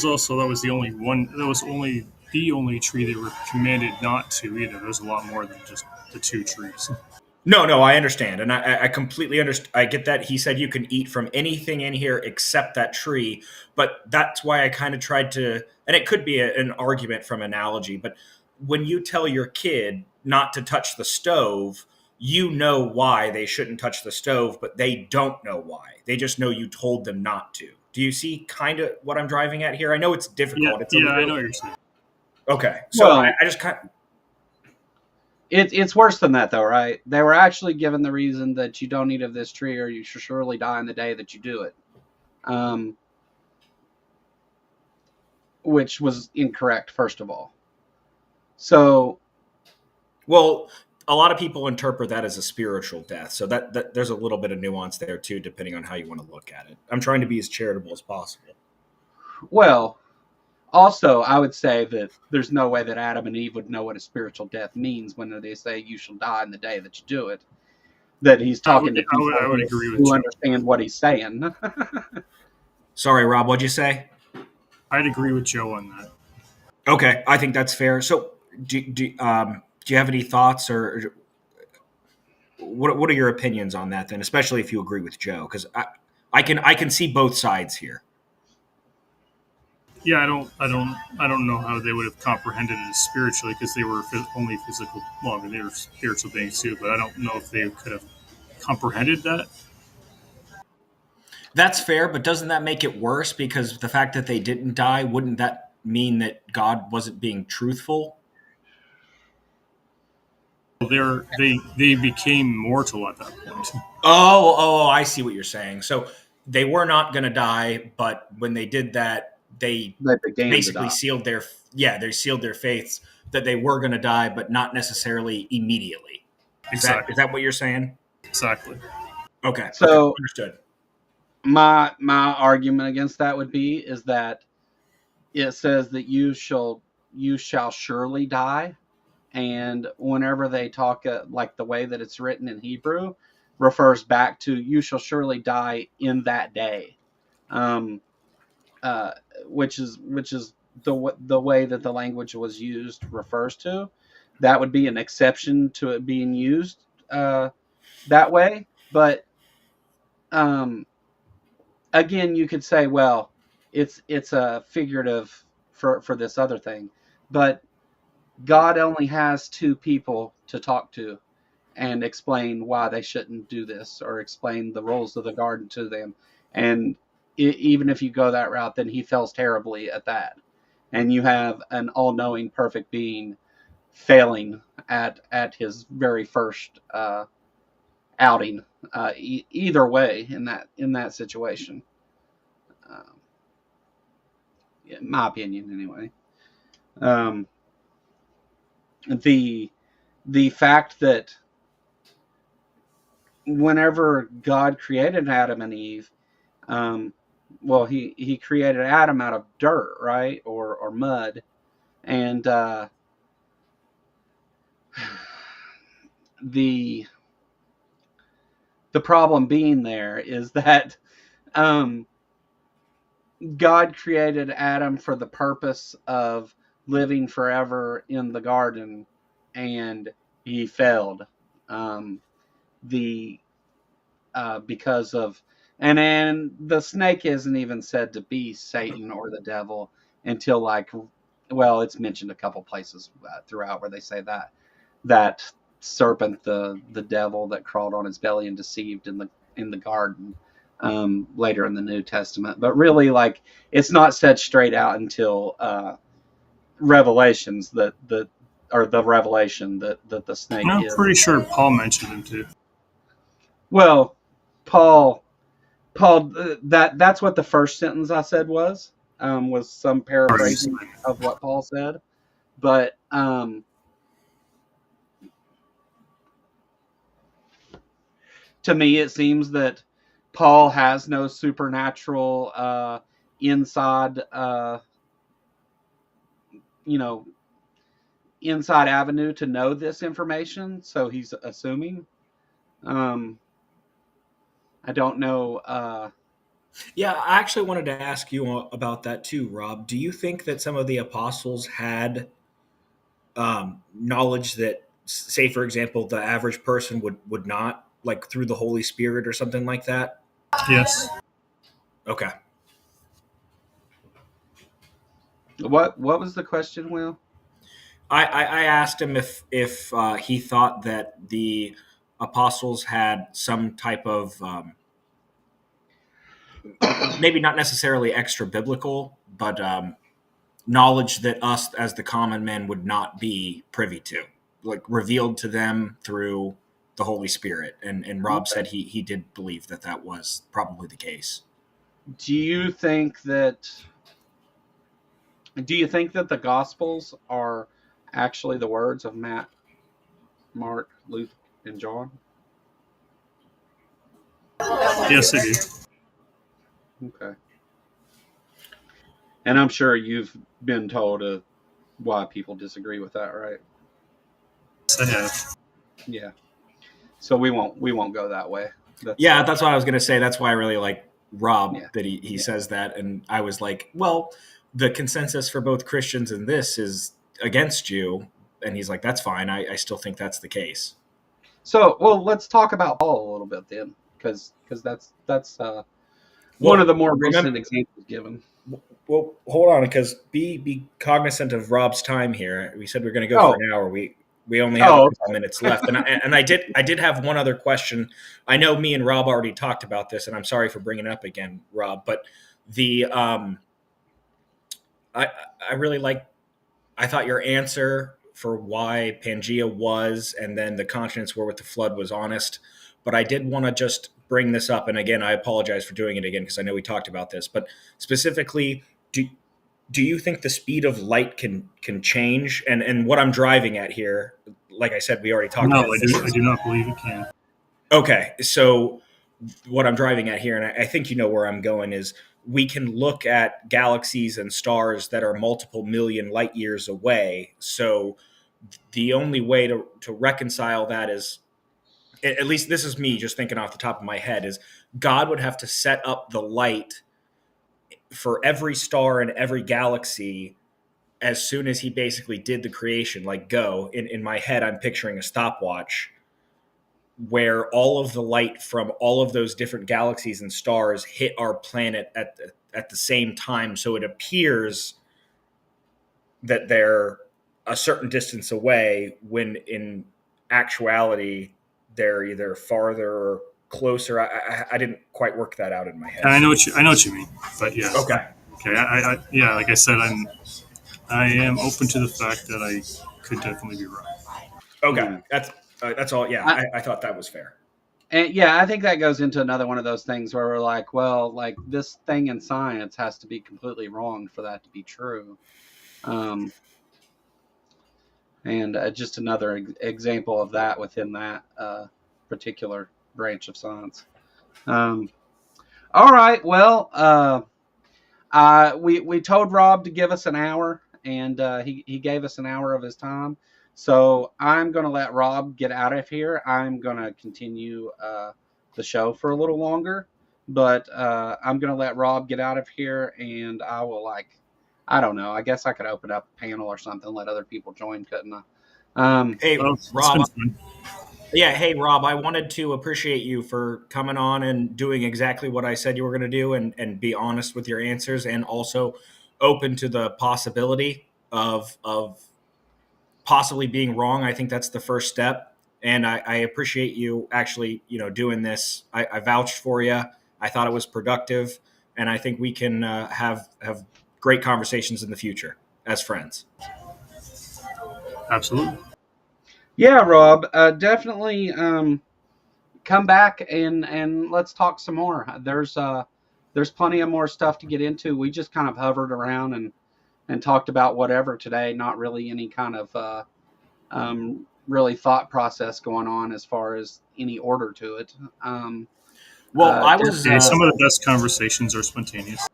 also, that was the only one. That was only the only tree they were commanded not to either. There's a lot more than just the two trees. No, I understand, and I completely understand. I get that he said you can eat from anything in here except that tree, but that's why I kind of tried to, and it could be an argument from analogy, but when you tell your kid not to touch the stove, you know why they shouldn't touch the stove, but they don't know why. They just know you told them not to. Do you see kind of what I'm driving at here? I know it's difficult. Yeah, I know what you're saying. Okay, so Well, I just kind of... It's worse than that, though, right? They were actually given the reason that you don't eat of this tree, or you shall surely die in the day that you do it, which was incorrect, first of all. So, well, a lot of people interpret that as a spiritual death, so that there's a little bit of nuance there too, depending on how you want to look at it. I'm trying to be as charitable as possible. well, also, I would say that there's no way that Adam and Eve would know what a spiritual death means when they say you shall die in the day that you do it. That he's talking to people I would agree with who you. understand what he's saying. Sorry, Rob, what'd you say? I'd agree with Joe on that. Okay, I think that's fair. So, do you have any thoughts, or what are your opinions on that then? Especially if you agree with Joe, because I can see both sides here. Yeah, I don't know how they would have comprehended it spiritually, because they were only physical. Well, I mean, they were spiritual beings too, but I don't know if they could have comprehended that. That's fair, but doesn't that make it worse? Because the fact that they didn't die, wouldn't that mean that God wasn't being truthful? They became mortal at that point. Oh, I see what you're saying. So they were not going to die, but when they did that, they basically sealed their faiths that they were going to die, but not necessarily immediately. Is that what you're saying? Exactly. Okay. So Understood. my argument against that would be is that it says that you shall surely die, and whenever they talk like the way that it's written in Hebrew refers back to you shall surely die in that day, um, uh, which is the way that the language was used refers to. That would be an exception to it being used that way, but um, again, you could say, well, it's a figurative for this other thing, but God only has two people to talk to and explain why they shouldn't do this or explain the rules of the garden to them. And even if you go that route, then he fails terribly at that. And you have an all-knowing, perfect being failing at his very first outing. Either way, in that situation, um, in my opinion, anyway. Um, the the fact that whenever God created Adam and Eve, um, well, he created Adam out of dirt, right, or mud, and the the problem being there is that um, God created Adam for the purpose of living forever in the garden, and he failed. Um, the Because of and the snake isn't even said to be Satan or the devil until like, well, it's mentioned a couple places throughout where they say that serpent, the devil that crawled on his belly and deceived in the garden, later in the New Testament. But really, like, it's not said straight out until Revelations that the revelation that the snake I'm is. pretty sure Paul mentioned him too. Well, Paul that's what the first sentence I said was some paraphrasing of what Paul said, but to me it seems that Paul has no supernatural inside you know inside avenue to know this information, so he's assuming. um I don't know. Yeah, I actually wanted to ask you about that too, Rob. Do you think that some of the apostles had knowledge that, say, for example, the average person would not, like through the Holy Spirit or something like that? Yes. Okay. What was the question, Will? I asked him if he thought that the apostles had some type of maybe not necessarily extra biblical, but knowledge that us as the common men would not be privy to, like revealed to them through the Holy Spirit. And Rob said he did believe that that was probably the case. Do you think that the Gospels are actually the words of Matt, Mark, Luke, and John? Yes, I do. Okay. And I'm sure you've been told why people disagree with that, right? Yes, I have. Yeah. So we won't go that way. That's what I was going to say. That's why I really like Rob, Yeah. that he says that. And I was like, well, the consensus for both Christians in this is against you. And he's like, that's fine. I still think that's the case. So, well, let's talk about Paul a little bit then, because that's one of the more recent examples given. Well, hold on, because be cognizant of Rob's time here. We said we are going to go for an hour. We only have a couple minutes left, and I did have one other question. I know me and Rob already talked about this, and I'm sorry for bringing it up again, Rob. But the I really like. I thought your answer for why Pangea was, and then the continents were with the flood was honest. But I did want to just bring this up, and again, I apologize for doing it again because I know we talked about this. But specifically, do you think the speed of light can change? And what I'm driving at here, like I said, we already talked about this. I do not believe it can. Okay, so what I'm driving at here, and I think you know where I'm going, is we can look at galaxies and stars that are multiple million light years away. So the only way to reconcile that is, at least this is me just thinking off the top of my head, is God would have to set up the light for every star and every galaxy as soon as he basically did the creation. Like, go in my head, I'm picturing a stopwatch where all of the light from all of those different galaxies and stars hit our planet at the same time. So it appears that they're a certain distance away when in actuality they're either farther or closer. I didn't quite work that out in my head. I know what you mean, but yeah. Okay. Okay. Yeah. Like I said, I am open to the fact that I could definitely be wrong. Okay. That's all. Yeah. I thought that was fair. And yeah, I think that goes into another one of those things where we're like, well, like this thing in science has to be completely wrong for that to be true. And just another example of that within that particular branch of science. All right, well, we told Rob to give us an hour, and he gave us an hour of his time. So I'm going to let Rob get out of here. I'm going to continue the show for a little longer, but I'm going to let Rob get out of here, and I will, I don't know. I guess I could open up a panel or something, let other people join, couldn't I? Hey, Well, Rob. Yeah, hey Rob, I wanted to appreciate you for coming on and doing exactly what I said you were going to do, and be honest with your answers, and also open to the possibility of possibly being wrong. I think that's the first step, and I appreciate you actually doing this. I vouched for you. I thought it was productive, and I think we can have great conversations in the future as friends. Absolutely. Yeah, Rob, definitely come back and let's talk some more. There's plenty of more stuff to get into. We just kind of hovered around and talked about whatever today. Not really any kind of really thought process going on as far as any order to it. Well, I was Some of the best conversations are spontaneous.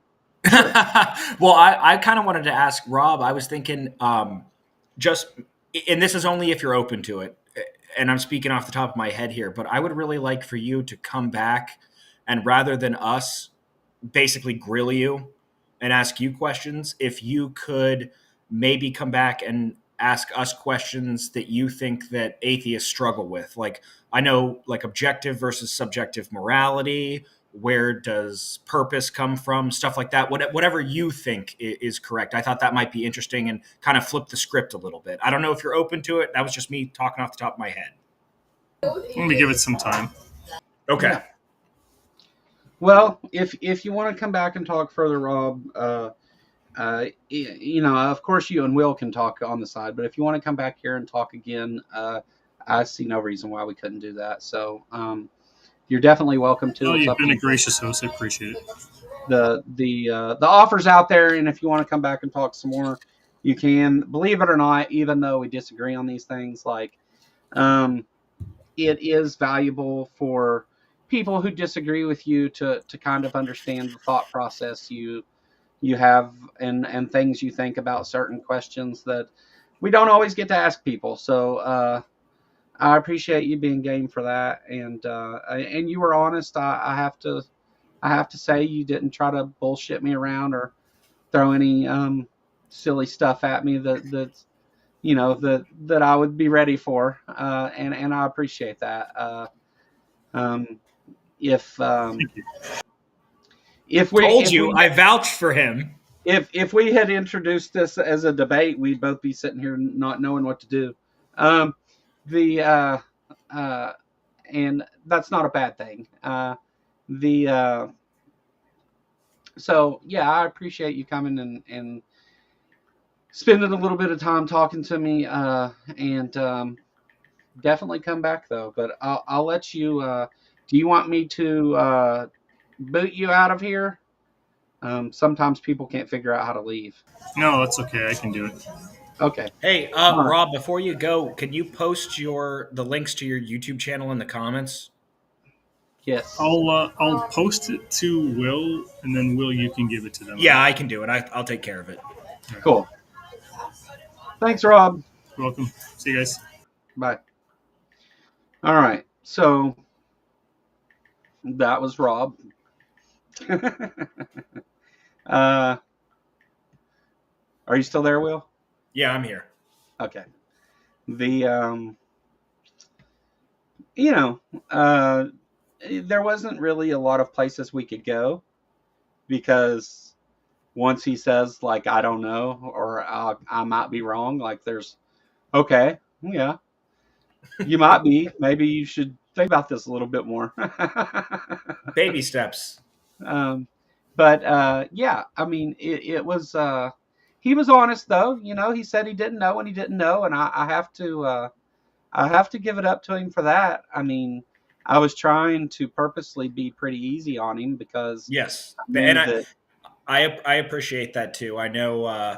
well, I kind of wanted to ask Rob. I was thinking, just, and this is only if you're open to it, and I'm speaking off the top of my head here, but I would really like for you to come back, and rather than us basically grill you and ask you questions, if you could maybe come back and ask us questions that you think that atheists struggle with. Like, I know, like, objective versus subjective morality, where does purpose come from, stuff like that. Whatever you think is correct. I thought that might be interesting and kind of flip the script a little bit. I don't know if you're open to it. That was just me talking off the top of my head. Let me give it some time. Okay. Yeah. Well, if you want to come back and talk further, Rob, of course you and Will can talk on the side, but if you want to come back here and talk again, I see no reason why we couldn't do that. So you're definitely welcome to. Oh, you've been a gracious host. I appreciate it. The offer's out there, and if you want to come back and talk some more, you can. Believe it or not, even though we disagree on these things, it is valuable for people who disagree with you to kind of understand the thought process you have and things you think about certain questions that we don't always get to ask people. So I appreciate you being game for that, and you were honest. I have to say you didn't try to bullshit me around or throw any silly stuff at me that I would be ready for, and I appreciate that. If I vouched for him. If we had introduced this as a debate, we'd both be sitting here not knowing what to do. And that's not a bad thing. So yeah, I appreciate you coming and spending a little bit of time talking to me, and definitely come back though. But I'll let you. Do you want me to boot you out of here? Sometimes people can't figure out how to leave. No, that's okay. I can do it. Okay. Hey, Rob, before you go, can you post the links to your YouTube channel in the comments? Yes. I'll post it to Will, and then Will, you can give it to them. Yeah, I can do it. I'll take care of it. Cool. Thanks, Rob. You're welcome. See you guys. Bye. All right. So that was Rob. Are you still there, Will? Yeah, I'm here. Okay. The you know, there wasn't really a lot of places we could go because once he says like I don't know or I might be wrong, like there's okay, yeah, you might be. Maybe you should think about this a little bit more. Baby steps. um, but yeah, I mean, it was. He was honest though. You know, he said he didn't know and he didn't know, and I have to give it up to him for that. I mean, I was trying to purposely be pretty easy on him because Yes, I and knew that. I appreciate that too. I know.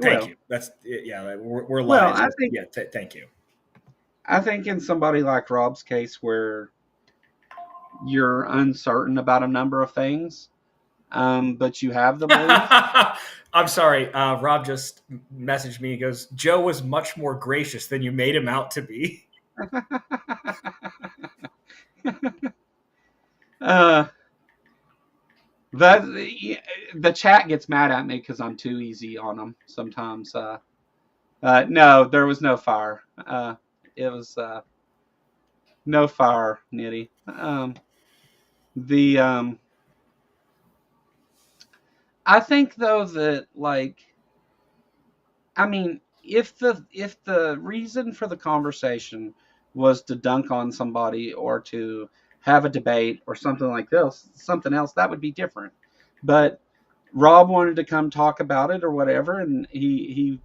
Thank Well, you. That's yeah. We're well, live. I think Yeah. Thank you. I think in somebody like Rob's case where you're uncertain about a number of things, but you have the belief. I'm sorry. Rob just messaged me. He goes, "Joe was much more gracious than you made him out to be." uh, the chat gets mad at me because I'm too easy on them sometimes. No, there was no fire. It was no fire, Nitty. The I think though that like I mean if the reason for the conversation was to dunk on somebody or to have a debate or something like this, something else that would be different. But Rob wanted to come talk about it or whatever, and he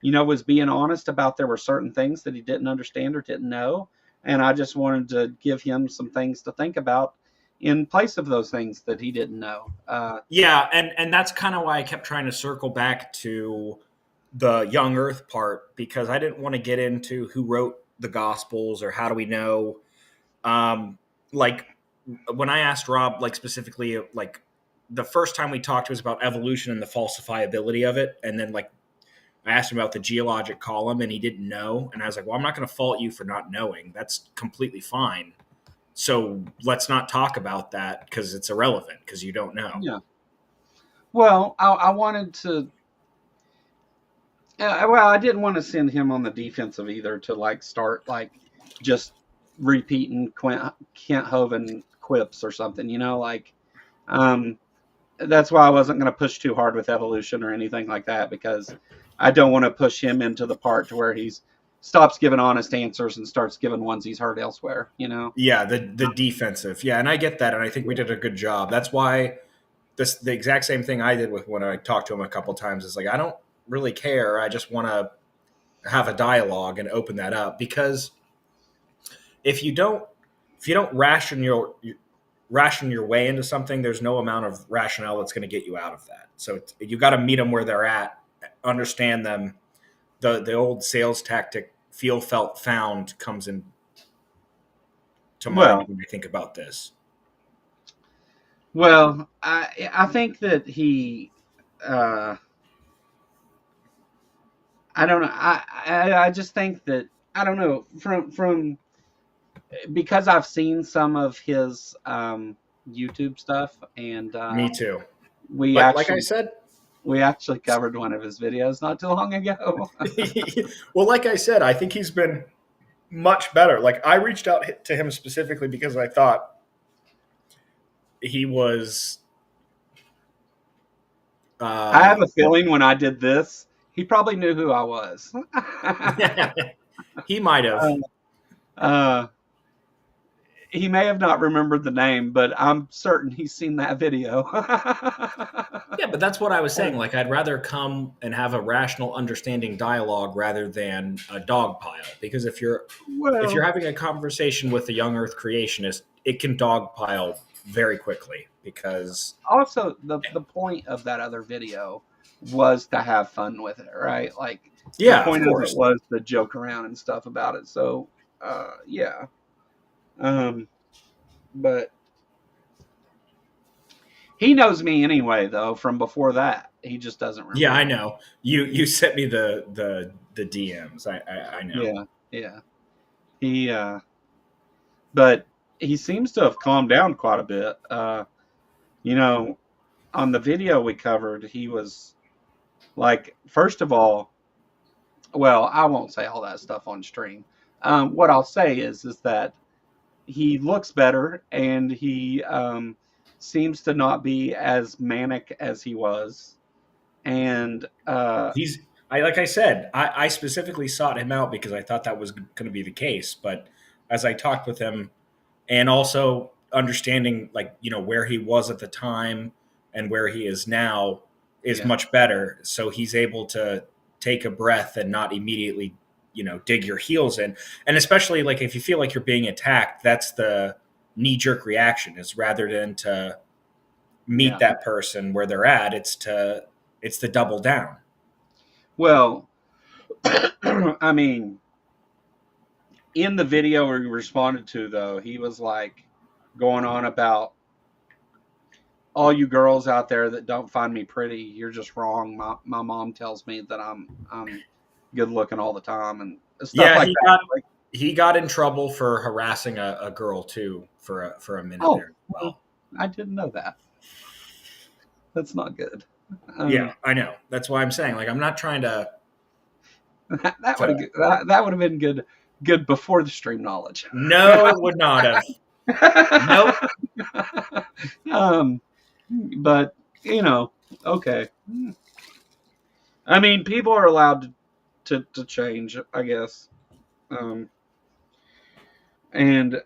was being honest about there were certain things that he didn't understand or didn't know, and I just wanted to give him some things to think about in place of those things that he didn't know. Yeah, and that's kind of why I kept trying to circle back to the young Earth part because I didn't want to get into who wrote the Gospels or how do we know. Like when I asked Rob, like specifically, like the first time we talked was about evolution and the falsifiability of it, and then like I asked him about the geologic column, and he didn't know, and I was like, well, I'm not going to fault you for not knowing. That's completely fine. So let's not talk about that because it's irrelevant because you don't know. Yeah. Well, I wanted to. Well, I didn't want to send him on the defensive either to like start like just repeating Kent Hovind quips or something, like that's why I wasn't going to push too hard with evolution or anything like that because I don't want to push him into the part to where he's stops giving honest answers and starts giving ones he's heard elsewhere, Yeah, the defensive. Yeah, and I get that, and I think we did a good job. That's why the exact same thing I did with when I talked to him a couple of times is like I don't really care. I just want to have a dialogue and open that up because if you don't ration your way into something, there's no amount of rationale that's going to get you out of that. So you got to meet them where they're at, understand them. The old sales tactic, feel, felt, found, comes in to mind when we think about this. Well, I think that he. I don't know. I just think that I don't know from because I've seen some of his YouTube stuff, and me too. Like I said, we actually covered one of his videos not too long ago. Well, like I said, I think he's been much better. Like I reached out to him specifically because I thought he was. I have a feeling when I did this, he probably knew who I was. He might have. He may have not remembered the name, but I'm certain he's seen that video. Yeah, but that's what I was saying. Like, I'd rather come and have a rational, understanding dialogue rather than a dog pile. Because if you're having a conversation with a young Earth creationist, it can dog pile very quickly. Because also the point of that other video was to have fun with it, right? Like, yeah, the point of course. of it was to joke around and stuff about it. So Yeah. But he knows me anyway, though, from before that. He just doesn't Yeah, I remember. know. You sent me the DMs. I know. Yeah, yeah. He, but he seems to have calmed down quite a bit. You know, on the video we covered, he was like, first of all, well, I won't say all that stuff on stream. What I'll say is that he looks better, and he seems to not be as manic as he was. And He's I like I said, I specifically sought him out because I thought that was going to be the case. But as I talked with him, and also understanding like where he was at the time and where he is now is yeah, much better. So he's able to take a breath and not immediately dig your heels in. And especially like if you feel like you're being attacked, that's the knee jerk reaction, is rather than to meet yeah. that person where they're at, it's the double down. Well, I mean, in the video we responded to, though, he was like going on about all you girls out there that don't find me pretty, you're just wrong. My mom tells me that I'm good looking all the time and stuff Yeah, like that. Like, he got in trouble for harassing a girl too for a minute oh, there as well, well. I didn't know that. That's not good. Yeah, I know. That's why I'm saying, like, I'm not trying to. that would have that would have been good before the stream knowledge. No, it would not have. Nope. um, but okay. I mean, people are allowed to change, I guess. Um, and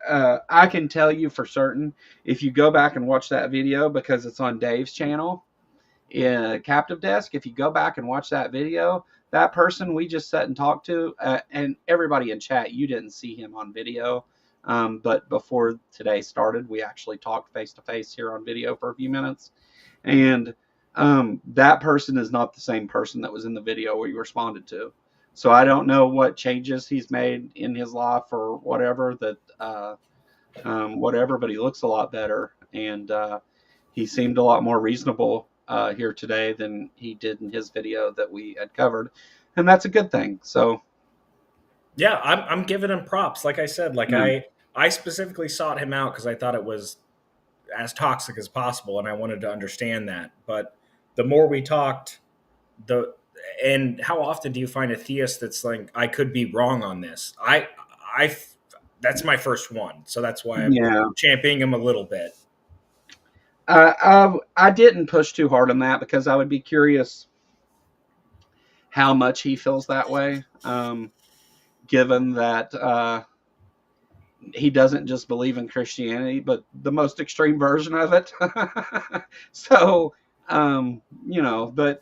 I can tell you for certain, if you go back and watch that video, because it's on Dave's channel, Captive Desk, if you go back and watch that video, that person we just sat and talked to, and everybody in chat, you didn't see him on video. But before today started, we actually talked face to face here on video for a few minutes. And that person is not the same person that was in the video we responded to. So I don't know what changes he's made in his life or whatever whatever, but he looks a lot better, and he seemed a lot more reasonable here today than he did in his video that we had covered, and that's a good thing. So Yeah, I'm giving him props. Like I said, like yeah, I specifically sought him out because I thought it was as toxic as possible, and I wanted to understand that. But the more we talked, and how often do you find a theist that's like, I could be wrong on this? I that's my first one, so that's why I'm yeah. championing him a little bit. I didn't push too hard on that because I would be curious how much he feels that way, given that he doesn't just believe in Christianity, but the most extreme version of it. So, but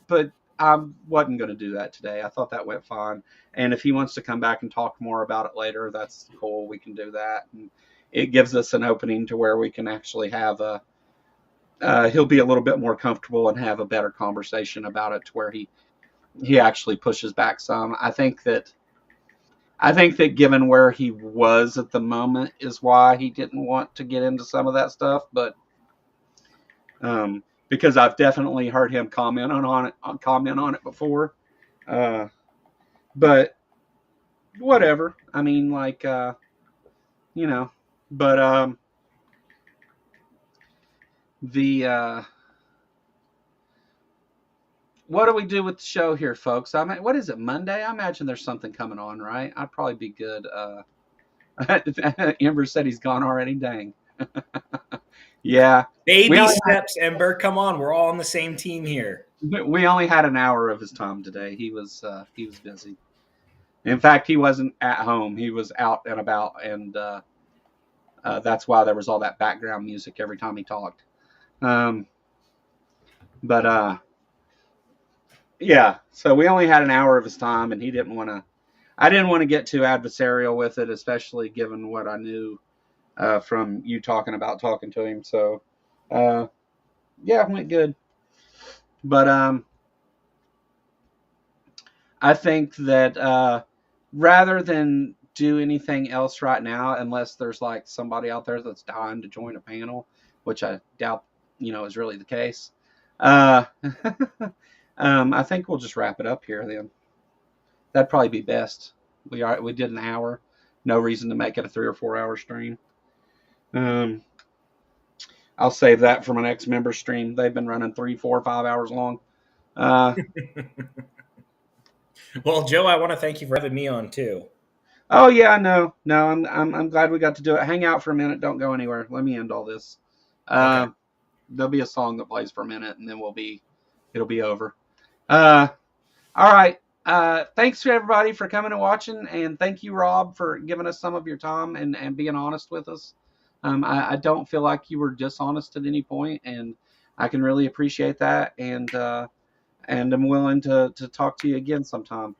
I wasn't going to do that today. I thought that went fine. And if he wants to come back and talk more about it later, that's cool. We can do that. And it gives us an opening to where we can actually have he'll be a little bit more comfortable and have a better conversation about it to where he actually pushes back some. I think that given where he was at the moment is why he didn't want to get into some of that stuff. But because I've definitely heard him comment on it before. But whatever. I mean, like but the what do we do with the show here, folks? I mean, what is it, Monday? I imagine there's something coming on, right? I'd probably be good. Ember said he's gone already. Dang. Yeah. Baby steps, Ember. Come on, we're all on the same team here. We only had an hour of his time today. He was busy. In fact, he wasn't at home. He was out and about, and that's why there was all that background music every time he talked. But yeah, so we only had an hour of his time, and he didn't want to. I didn't want to get too adversarial with it, especially given what I knew from you talking to him. So yeah, it went good. But I think that rather than do anything else right now unless there's like somebody out there that's dying to join a panel, which I doubt, is really the case. I think we'll just wrap it up here then. That'd probably be best. We did an hour. No reason to make it a 3 or 4 hour stream. I'll save that for my next member stream. They've been running 3, 4, 5 hours long. Well, Joe, I want to thank you for having me on too. Oh yeah, no, I'm glad we got to do it. Hang out for a minute. Don't go anywhere. Let me end all this. Okay. There'll be a song that plays for a minute, and then it'll be over. All right. Thanks to everybody for coming and watching, and thank you, Rob, for giving us some of your time and being honest with us. I don't feel like you were dishonest at any point, and I can really appreciate that. And I'm willing to talk to you again sometime.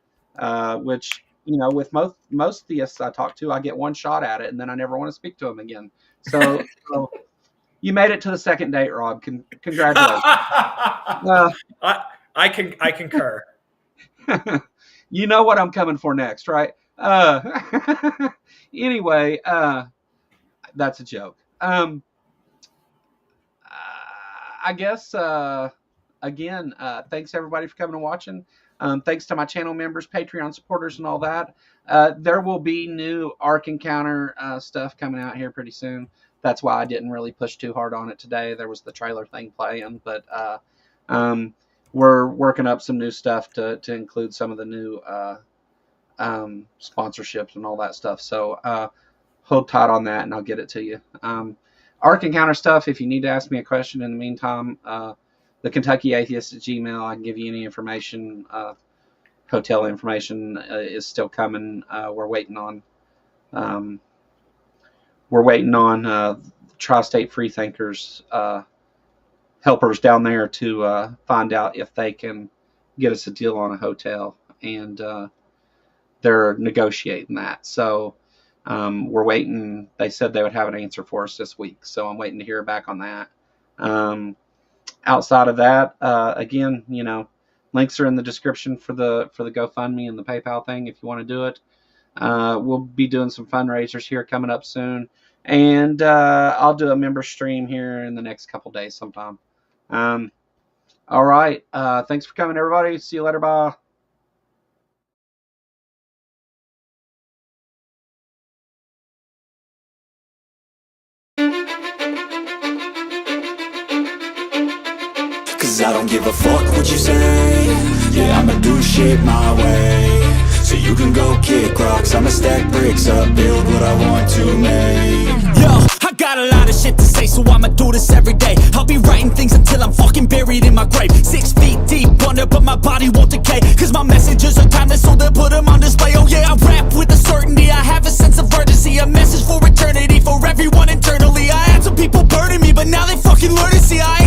Which, with most theists I talk to, I get one shot at it, and then I never want to speak to them again. So you made it to the second date, Rob. Congratulations. I concur. You know what I'm coming for next, right? Anyway, that's a joke. I guess, again, thanks everybody for coming and watching. Thanks to my channel members, Patreon supporters, and all that. There will be new Ark Encounter stuff coming out here pretty soon. That's why I didn't really push too hard on it today. There was the trailer thing playing, but we're working up some new stuff to include some of the new sponsorships and all that stuff. So hold tight on that, and I'll get it to you. Ark Encounter stuff, if you need to ask me a question in the meantime, the Kentucky Atheist at Gmail, I can give you any information. Hotel information is still coming. We're waiting on Tri-State Freethinkers helpers down there to find out if they can get us a deal on a hotel, and they're negotiating that. So we're waiting. They said they would have an answer for us this week, so I'm waiting to hear back on that. Outside of that, again, links are in the description for the GoFundMe and the PayPal thing if you want to do it. We'll be doing some fundraisers here coming up soon, and I'll do a member stream here in the next couple days sometime. All right. Thanks for coming, everybody. See you later. Bye. Cause I don't give a fuck what you say. Yeah, I'ma do shit my way. So you can go kick rocks, I'ma stack bricks up, build what I want to make. Yo, I got a lot of shit to say, so I'ma do this every day. I'll be writing things until I'm fucking buried in my grave. 6 feet deep under, but my body won't decay. Cause my messages are timeless, so they'll put them on display. Oh yeah, I rap with a certainty, I have a sense of urgency. A message for eternity, for everyone internally. I had some people burning me, but now they fucking learn to see I